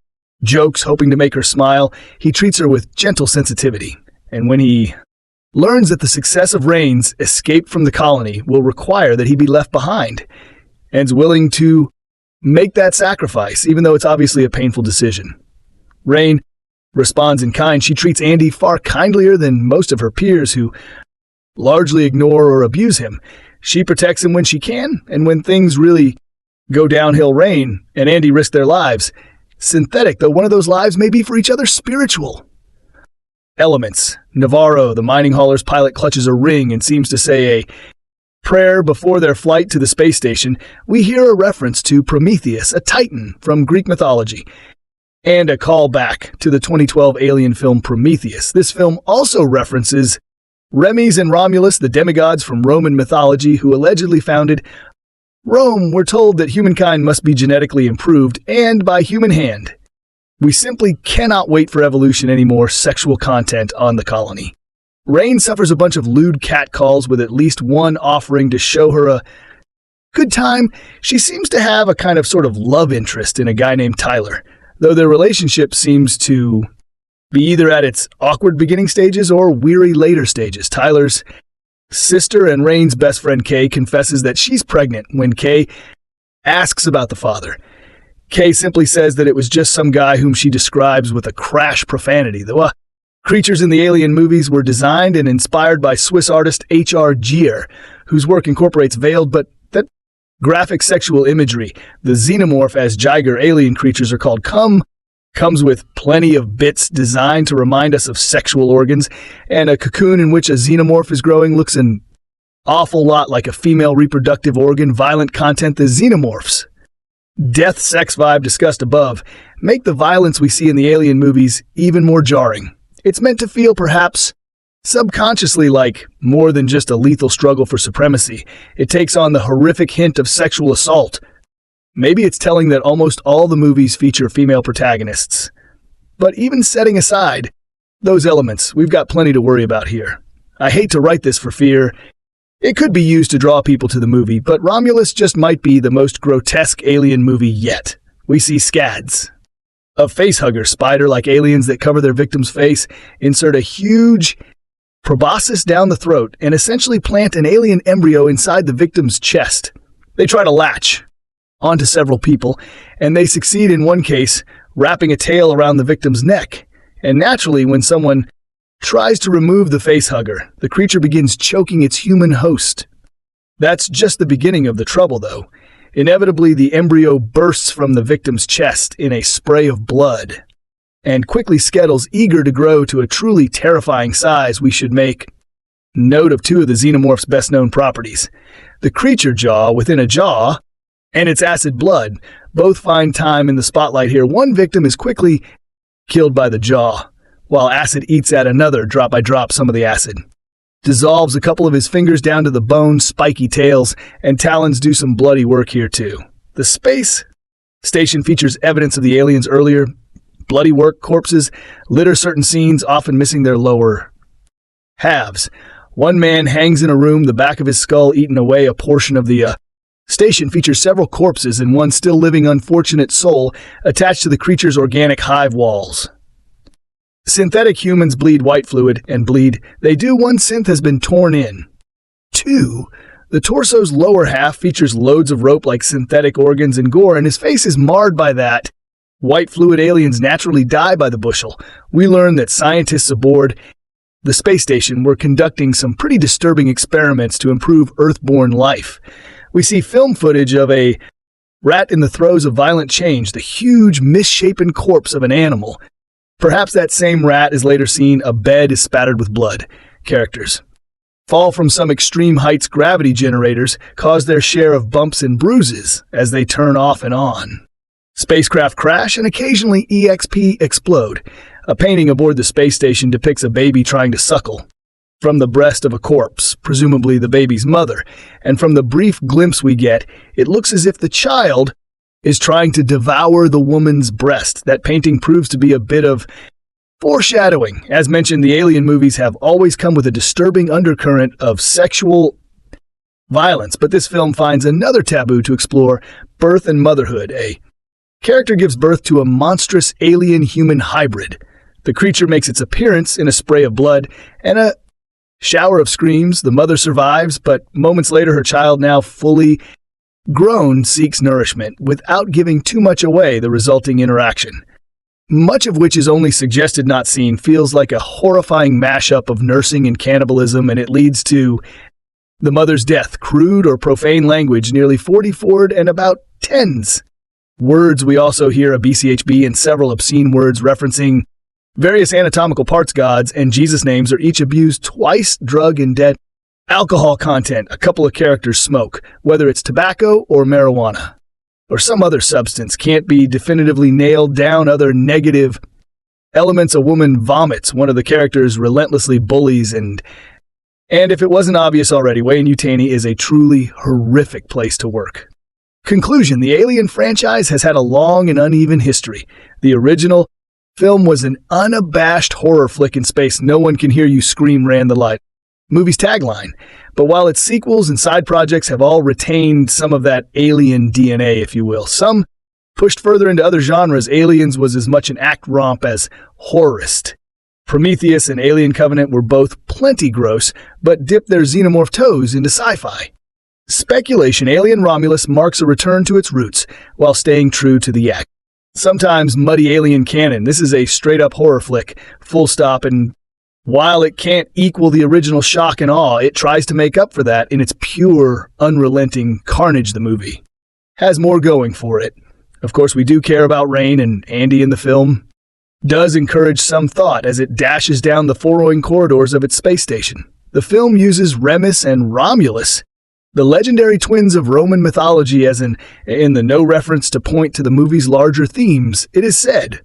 jokes, hoping to make her smile. He treats her with gentle sensitivity. And when he learns that the success of Rain's escape from the colony will require that he be left behind, Anne's willing to make that sacrifice, even though it's obviously a painful decision. Rain responds in kind. She treats Andy far kindlier than most of her peers, who largely ignore or abuse him. She protects him when she can, and when things really go downhill, Rain and Andy risk their lives. Synthetic, though one of those lives may be for each other spiritual. Elements. Navarro, the mining hauler's pilot, clutches a ring and seems to say a prayer before their flight to the space station. We hear a reference to Prometheus, a titan from Greek mythology, and a callback to the 2012 alien film Prometheus. This film also references Remes and Romulus, the demigods from Roman mythology who allegedly founded Rome. We're told that humankind must be genetically improved, and by human hand. We simply cannot wait for evolution anymore. Sexual content on the colony. Rain suffers a bunch of lewd catcalls, with at least one offering to show her a good time. She seems to have a kind of sort of love interest in a guy named Tyler, though their relationship seems to be either at its awkward beginning stages or weary later stages. Tyler's sister and Rain's best friend Kay confesses that she's pregnant when Kay asks about the father. Kay simply says that it was just some guy whom she describes with a crash profanity. The creatures in the Alien movies were designed and inspired by Swiss artist H.R. Gier, whose work incorporates veiled but that graphic sexual imagery. The xenomorph, as Giger alien creatures are called, comes with plenty of bits designed to remind us of sexual organs, and a cocoon in which a xenomorph is growing looks an awful lot like a female reproductive organ. Violent content. The xenomorphs' death sex vibe discussed above make the violence we see in the Alien movies even more jarring. It's meant to feel, perhaps subconsciously, like more than just a lethal struggle for supremacy. It takes on the horrific hint of sexual assault. Maybe it's telling that almost all the movies feature female protagonists. But even setting aside those elements, we've got plenty to worry about here. I hate to write this for fear it could be used to draw people to the movie, but Romulus just might be the most grotesque alien movie yet. We see scads, a facehugger spider-like aliens that cover their victim's face, insert a huge proboscis down the throat, and essentially plant an alien embryo inside the victim's chest. They try to latch onto several people, and they succeed in one case, wrapping a tail around the victim's neck. And naturally, when someone tries to remove the facehugger, the creature begins choking its human host. That's just the beginning of the trouble, though. Inevitably, the embryo bursts from the victim's chest in a spray of blood, and quickly skedaddles, eager to grow to a truly terrifying size. We should make note of two of the xenomorph's best-known properties: the creature jaw within a jaw, and its acid blood. Both find time in the spotlight here. One victim is quickly killed by the jaw, while acid eats at another, drop by drop, some of the acid. dissolves a couple of his fingers down to the bone, spiky tails, and talons do some bloody work here too. The space station features evidence of the aliens' earlier bloody work. Corpses litter certain scenes, often missing their lower halves. One man hangs in a room, the back of his skull eaten away. A portion of the station features several corpses and one still living unfortunate soul attached to the creature's organic hive walls. Synthetic humans bleed white fluid, and bleed. They do. One synth has been torn in. 2. The torso's lower half features loads of rope-like synthetic organs and gore, and his face is marred by that. White fluid. Aliens naturally die by the bushel. We learn that scientists aboard the space station were conducting some pretty disturbing experiments to improve Earth-born life. We see film footage of a rat in the throes of violent change, the huge, misshapen corpse of an animal. Perhaps that same rat is later seen. A bed is spattered with blood. Characters fall from some extreme heights. Gravity generators cause their share of bumps and bruises as they turn off and on. Spacecraft crash and occasionally EXP explode. A painting aboard the space station depicts a baby trying to suckle from the breast of a corpse, presumably the baby's mother, and from the brief glimpse we get, it looks as if the child is trying to devour the woman's breast. That painting proves to be a bit of foreshadowing. As mentioned, the alien movies have always come with a disturbing undercurrent of sexual violence, but this film finds another taboo to explore: birth and motherhood. A character gives birth to a monstrous alien-human hybrid. The creature makes its appearance in a spray of blood and a shower of screams. The mother survives, but moments later her child, now fully grown, seeks nourishment without giving too much away. The resulting interaction, much of which is only suggested not seen, feels like a horrifying mashup of nursing and cannibalism, and it leads to the mother's death. Crude or profane language, nearly 40 forward and about tens words. We also hear a BCHB and several obscene words referencing various anatomical parts. Gods and Jesus names are each abused twice. Drug and dead alcohol content. A couple of characters smoke, whether it's tobacco or marijuana or some other substance can't be definitively nailed down. Other negative elements: a woman vomits. One of the characters relentlessly bullies, and if it wasn't obvious already, Weyne-Yutani is a truly horrific place to work. Conclusion: the Alien franchise has had a long and uneven history. The original film was an unabashed horror flick in space. No one can hear you scream ran the light movie's tagline. But while its sequels and side projects have all retained some of that alien DNA, if you will, some pushed further into other genres. Aliens was as much an act romp as horrorist. Prometheus and Alien Covenant were both plenty gross, but dipped their xenomorph toes into sci-fi. Speculation: Alien Romulus marks a return to its roots while staying true to the act. Sometimes muddy alien canon. This is a straight-up horror flick, full stop, and while it can't equal the original shock and awe, it tries to make up for that in its pure, unrelenting carnage. The movie has more going for it. Of course, we do care about Rain, and Andy in the film does encourage some thought as it dashes down the furrowing corridors of its space station. The film uses Remus and Romulus, the legendary twins of Roman mythology, as in the no reference to point to the movie's larger themes. It is said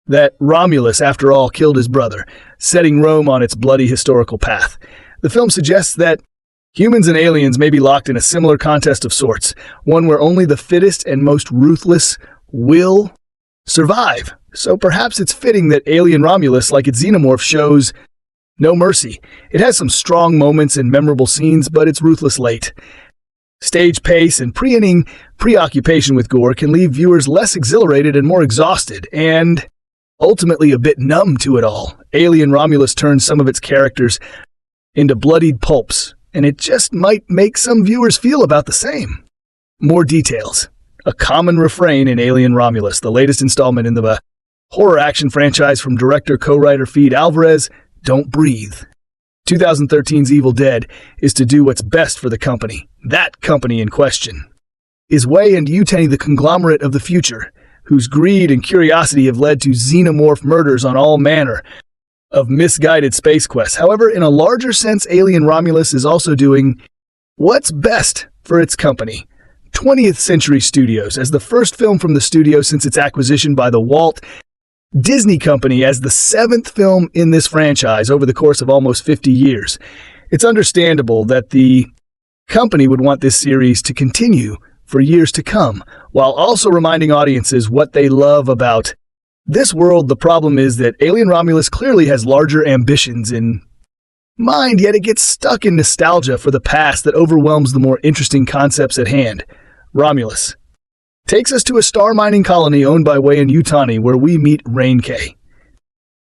that Romulus, after all, killed his brother, setting Rome on its bloody historical path. The film suggests that humans and aliens may be locked in a similar contest of sorts, one where only the fittest and most ruthless will survive. So perhaps it's fitting that Alien Romulus, like its xenomorph, shows no mercy. It has some strong moments and memorable scenes, but it's ruthless late. Stage pace and preoccupation with gore can leave viewers less exhilarated and more exhausted, and ultimately a bit numb to it all. Alien Romulus turns some of its characters into bloodied pulps, and it just might make some viewers feel about the same. More details. A common refrain in Alien Romulus, the latest installment in the horror action franchise from director co-writer Fede Álvarez: don't breathe. 2013's Evil Dead is to do what's best for the company. That company in question is Weyne-Yutani, the conglomerate of the future, whose greed and curiosity have led to xenomorph murders on all manner of misguided space quests. However, in a larger sense, Alien Romulus is also doing what's best for its company. 20th Century Studios, as the first film from the studio since its acquisition by the Walt Disney Company, as the 7th film in this franchise over the course of almost 50 years. It's understandable that the company would want this series to continue for years to come, while also reminding audiences what they love about this world. The problem is that Alien Romulus clearly has larger ambitions in mind, yet it gets stuck in nostalgia for the past that overwhelms the more interesting concepts at hand. Romulus takes us to a star mining colony owned by Weyland-Yutani, where we meet Cailee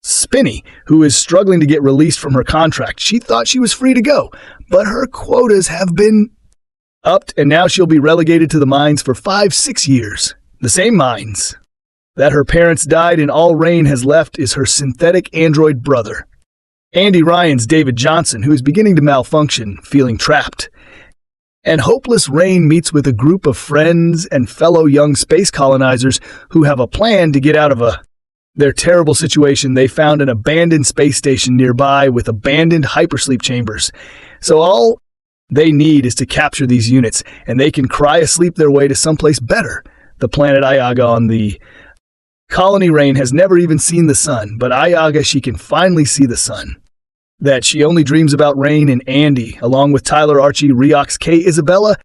Spaeny, who is struggling to get released from her contract. She thought she was free to go, but her quotas have been upped, and now she'll be relegated to the mines for 5-6 years. The same mines that her parents died in. All Rain has left is her synthetic android brother, Andy Ryan's David Jonsson, who is beginning to malfunction, feeling trapped. And hopeless Rain meets with a group of friends and fellow young space colonizers who have a plan to get out of their terrible situation. They found an abandoned space station nearby with abandoned hypersleep chambers. So all they need is to capture these units, and they can cryo-sleep their way to someplace better. The planet Ayaga on the colony. Rain has never even seen the sun, but Ayaga, she can finally see the sun that she only dreams about. Rain and Andy, along with Tyler, Archie, Reox, K, Isabella,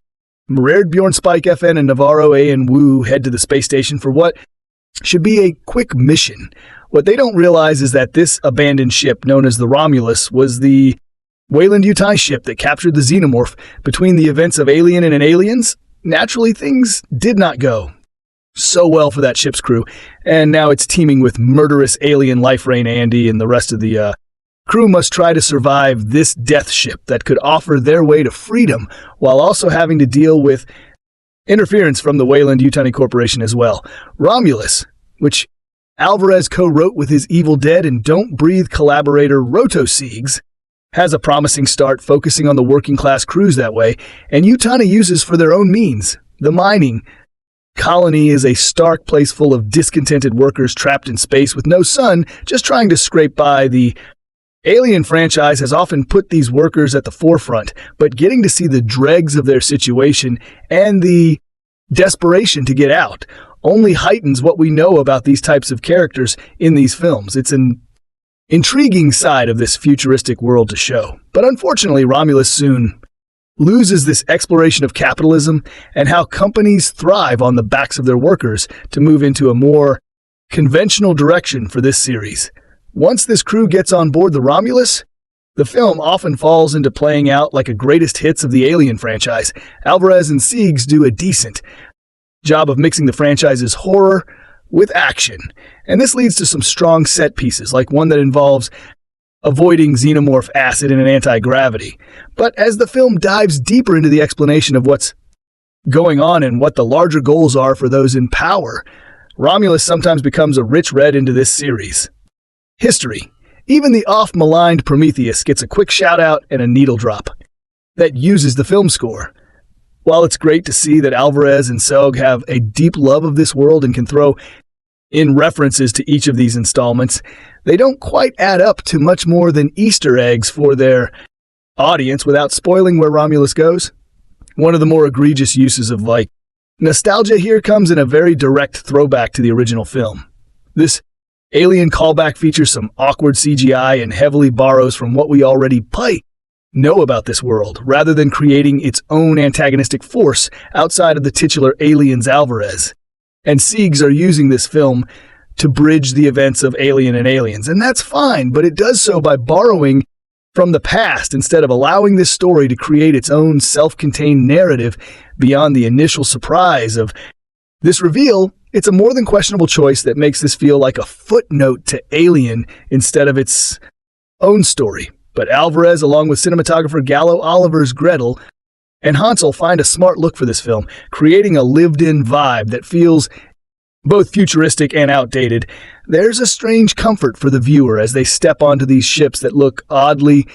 Merard, Bjorn, Spike, FN, and Navarro, A, and Wu head to the space station for what should be a quick mission. What they don't realize is that this abandoned ship, known as the Romulus, was the Weyland-Yutani ship that captured the xenomorph. Between the events of Alien and Aliens, naturally things did not go so well for that ship's crew, and now it's teeming with murderous alien life. Rain, Andy, and the rest of the crew must try to survive this death ship that could offer their way to freedom, while also having to deal with interference from the Weyland-Yutani Corporation as well. Romulus, which Álvarez co-wrote with his Evil Dead and Don't Breathe collaborator Rodo, has a promising start, focusing on the working-class crews that way, and Yutani uses for their own means. The mining colony is a stark place full of discontented workers trapped in space with no sun, just trying to scrape by. The Alien franchise has often put these workers at the forefront, but getting to see the dregs of their situation and the desperation to get out only heightens what we know about these types of characters in these films. It's an intriguing side of this futuristic world to show. But unfortunately, Romulus soon loses this exploration of capitalism and how companies thrive on the backs of their workers to move into a more conventional direction for this series. Once this crew gets on board the Romulus, the film often falls into playing out like a greatest hits of the Alien franchise. Álvarez and Sayagues do a decent job of mixing the franchise's horror with action, and this leads to some strong set pieces, like one that involves avoiding xenomorph acid in an anti-gravity. But as the film dives deeper into the explanation of what's going on and what the larger goals are for those in power, Romulus sometimes becomes a rich read into this series. History. Even the oft-maligned Prometheus gets a quick shout-out and a needle drop that uses the film score. While it's great to see that Álvarez and Sayagues have a deep love of this world and can throw in references to each of these installments, they don't quite add up to much more than Easter eggs for their audience without spoiling where Romulus goes. One of the more egregious uses of nostalgia here comes in a very direct throwback to the original film. This Alien callback features some awkward CGI and heavily borrows from what we already know about this world, rather than creating its own antagonistic force outside of the titular aliens. Álvarez and Sayagues are using this film to bridge the events of Alien and Aliens, and that's fine, but it does so by borrowing from the past instead of allowing this story to create its own self-contained narrative beyond the initial surprise of this reveal. It's a more than questionable choice that makes this feel like a footnote to Alien instead of its own story. But Álvarez, along with cinematographer Gallo Oliver's Gretel and Hansel, find a smart look for this film, creating a lived-in vibe that feels both futuristic and outdated. There's a strange comfort for the viewer as they step onto these ships that look oddly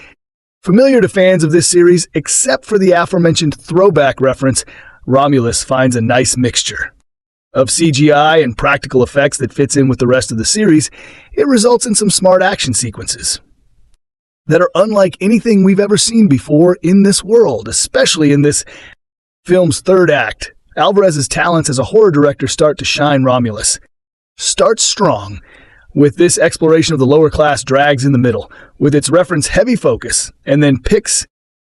familiar to fans of this series. Except for the aforementioned throwback reference, Romulus finds a nice mixture of CGI and practical effects that fits in with the rest of the series. It results in some smart action sequences that are unlike anything we've ever seen before in this world, especially in this film's third act. Álvarez's talents as a horror director start to shine. Romulus starts strong with this exploration of the lower class, drags in the middle with its reference-heavy focus, and then picks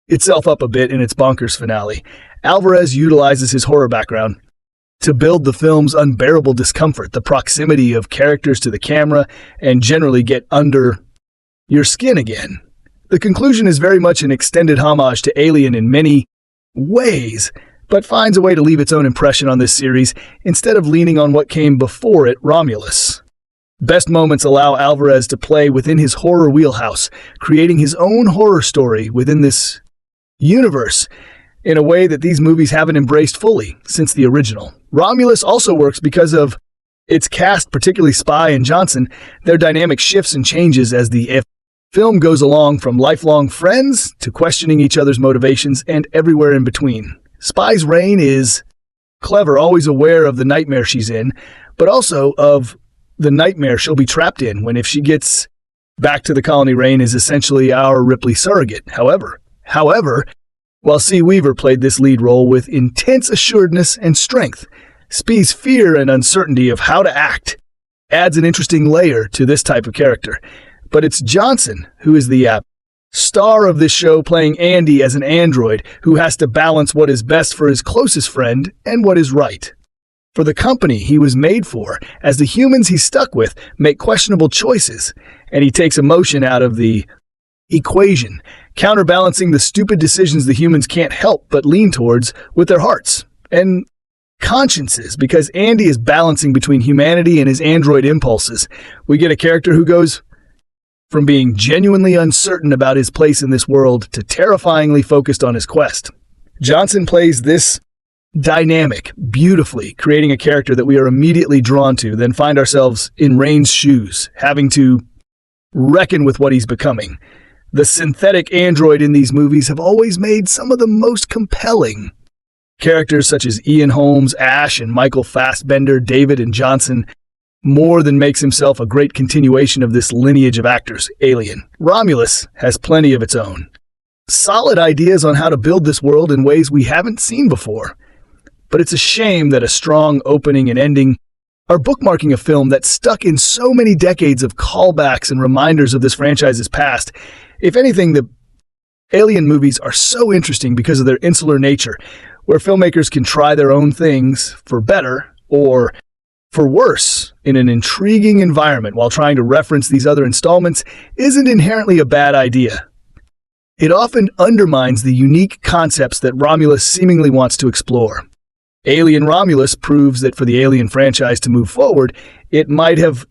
itself up a bit in its bonkers finale. Álvarez utilizes his horror background to build the film's unbearable discomfort, the proximity of characters to the camera, and generally get under your skin again. The conclusion is very much an extended homage to Alien in many ways, but finds a way to leave its own impression on this series instead of leaning on what came before it, Romulus. Best moments allow Álvarez to play within his horror wheelhouse, creating his own horror story within this universe in a way that these movies haven't embraced fully since the original. Romulus also works because of its cast, particularly Spy and Jonsson. Their dynamic shifts and changes as the film goes along, from lifelong friends to questioning each other's motivations and everywhere in between. Spy's reign is clever, always aware of the nightmare she's in, but also of the nightmare she'll be trapped in when, if she gets back to the colony, Reign is essentially our Ripley surrogate. However, while C. Weaver played this lead role with intense assuredness and strength, Spee's fear and uncertainty of how to act adds an interesting layer to this type of character. But it's Jonsson who is the star of this show, playing Andy as an android who has to balance what is best for his closest friend and what is right for the company he was made for, as the humans he's stuck with make questionable choices, and he takes emotion out of the equation, counterbalancing the stupid decisions the humans can't help but lean towards with their hearts and consciences, because Andy is balancing between humanity and his android impulses. We get a character who goes from being genuinely uncertain about his place in this world to terrifyingly focused on his quest. Jonsson plays this dynamic beautifully, creating a character that we are immediately drawn to, then find ourselves in Reign's shoes, having to reckon with what he's becoming. The synthetic android in these movies have always made some of the most compelling characters, such as Ian Holmes, Ash, and Michael Fassbender, David, and Jonsson, more than makes himself a great continuation of this lineage of actors. Alien. Romulus has plenty of its own solid ideas on how to build this world in ways we haven't seen before. But it's a shame that a strong opening and ending are bookmarking a film that's stuck in so many decades of callbacks and reminders of this franchise's past. If anything, the Alien movies are so interesting because of their insular nature, where filmmakers can try their own things for better or for worse in an intriguing environment while trying to reference these other installments isn't inherently a bad idea. It often undermines the unique concepts that Romulus seemingly wants to explore. Alien Romulus proves that for the Alien franchise to move forward, it might have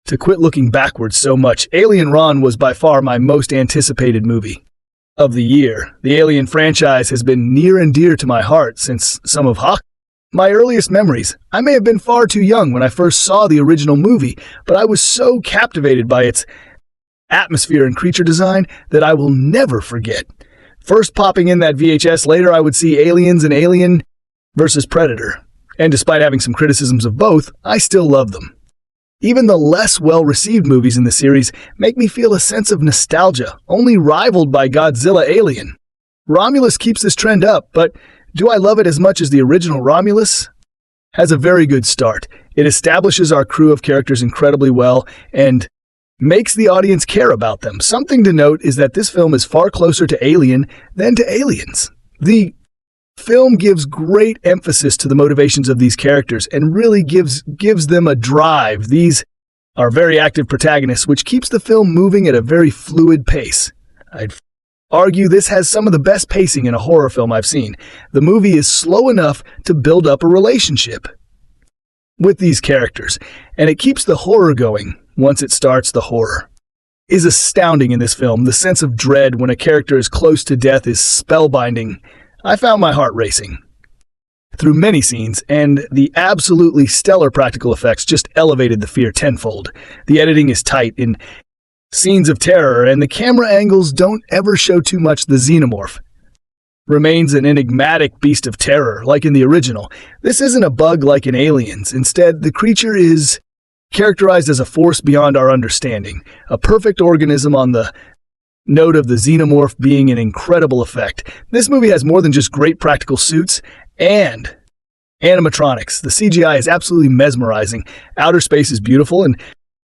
to quit looking backwards so much. Alien Ron was by far my most anticipated movie of the year. The Alien franchise has been near and dear to my heart since some of my earliest memories. I may have been far too young when I first saw the original movie, but I was so captivated by its atmosphere and creature design that I will never forget. First popping in that VHS, later I would see Aliens and Alien versus Predator, and despite having some criticisms of both, I still love them. Even the less well-received movies in the series make me feel a sense of nostalgia, only rivaled by Godzilla Alien. Romulus keeps this trend up, but do I love it as much as the original Romulus? Has a very good start. It establishes our crew of characters incredibly well and makes the audience care about them. Something to note is that this film is far closer to Alien than to Aliens. The film gives great emphasis to the motivations of these characters and really gives them a drive. These are very active protagonists, which keeps the film moving at a very fluid pace. I'd argue this has some of the best pacing in a horror film I've seen. The movie is slow enough to build up a relationship with these characters, and it keeps the horror going once it starts. The horror is astounding in this film. The sense of dread when a character is close to death is spellbinding. I found my heart racing through many scenes, and the absolutely stellar practical effects just elevated the fear tenfold. The editing is tight in scenes of terror, and the camera angles don't ever show too much. The xenomorph remains an enigmatic beast of terror, like in the original. This isn't a bug like in Aliens. Instead, the creature is characterized as a force beyond our understanding, a perfect organism on the note of the xenomorph being an incredible effect. This movie has more than just great practical suits and animatronics. The CGI is absolutely mesmerizing. Outer space is beautiful, and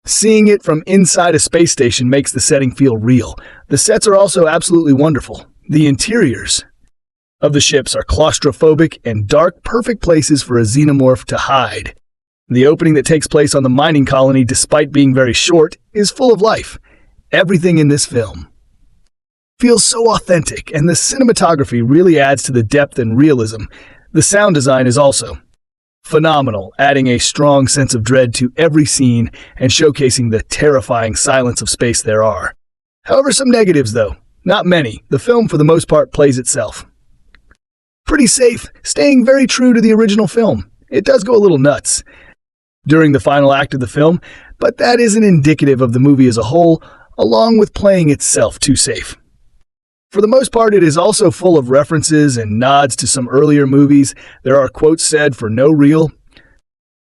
seeing it from inside a space station makes the setting feel real. The sets are also absolutely wonderful. The interiors of the ships are claustrophobic and dark, perfect places for a xenomorph to hide. The opening that takes place on the mining colony, despite being very short, is full of life. Everything in this film feels so authentic, and the cinematography really adds to the depth and realism. The sound design is also phenomenal, adding a strong sense of dread to every scene and showcasing the terrifying silence of space there are. However, some negatives though. Not many. The film, for the most part, plays itself pretty safe, staying very true to the original film. It does go a little nuts during the final act of the film, but that isn't indicative of the movie as a whole, along with playing itself too safe. For the most part, it is also full of references and nods to some earlier movies. There are quotes said for no real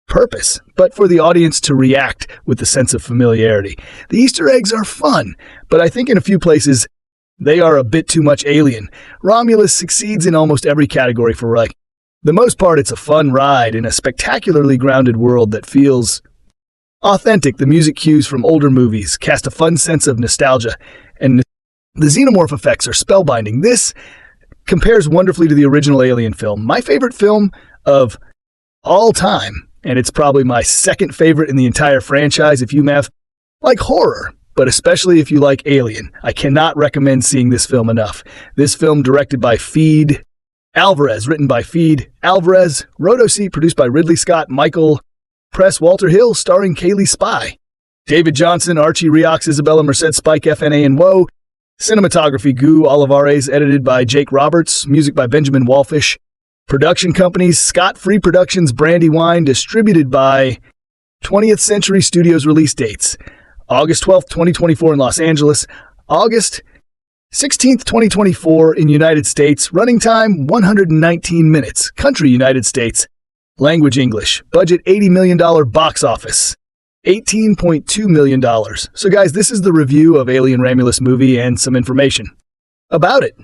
purpose, but for the audience to react with a sense of familiarity. The Easter eggs are fun, but I think in a few places, they are a bit too much alien. Romulus succeeds in almost every category for the most part. It's a fun ride in a spectacularly grounded world that feels authentic. The music cues from older movies cast a fun sense of nostalgia, and the xenomorph effects are spellbinding. This compares wonderfully to the original Alien film, my favorite film of all time, and it's probably my second favorite in the entire franchise if you like horror. But especially if you like Alien, I cannot recommend seeing this film enough. This film, directed by Fede Álvarez, written by Fede Álvarez, Rodo, produced by Ridley Scott, Michael Pruss, Walter Hill, starring Cailee Spaeny, David Jonsson, Archie Renaux, Isabella Merced, Spike FNA, and Woe. Cinematography, Álvarez, edited by Jake Roberts, music by Benjamin Wallfish. Production companies, Scott Free Productions, Brandywine, distributed by 20th Century Studios. Release dates: August 12th, 2024 in Los Angeles, August 16th, 2024 in United States. Running time, 119 minutes. Country, United States. Language, English. Budget, $80 million. Box office, $18.2 million. So guys, this is the review of Alien Romulus movie and some information about it.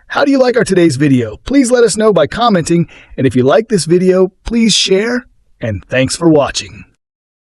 How do you like our today's video? Please let us know by commenting, and if you like this video, please share, and thanks for watching.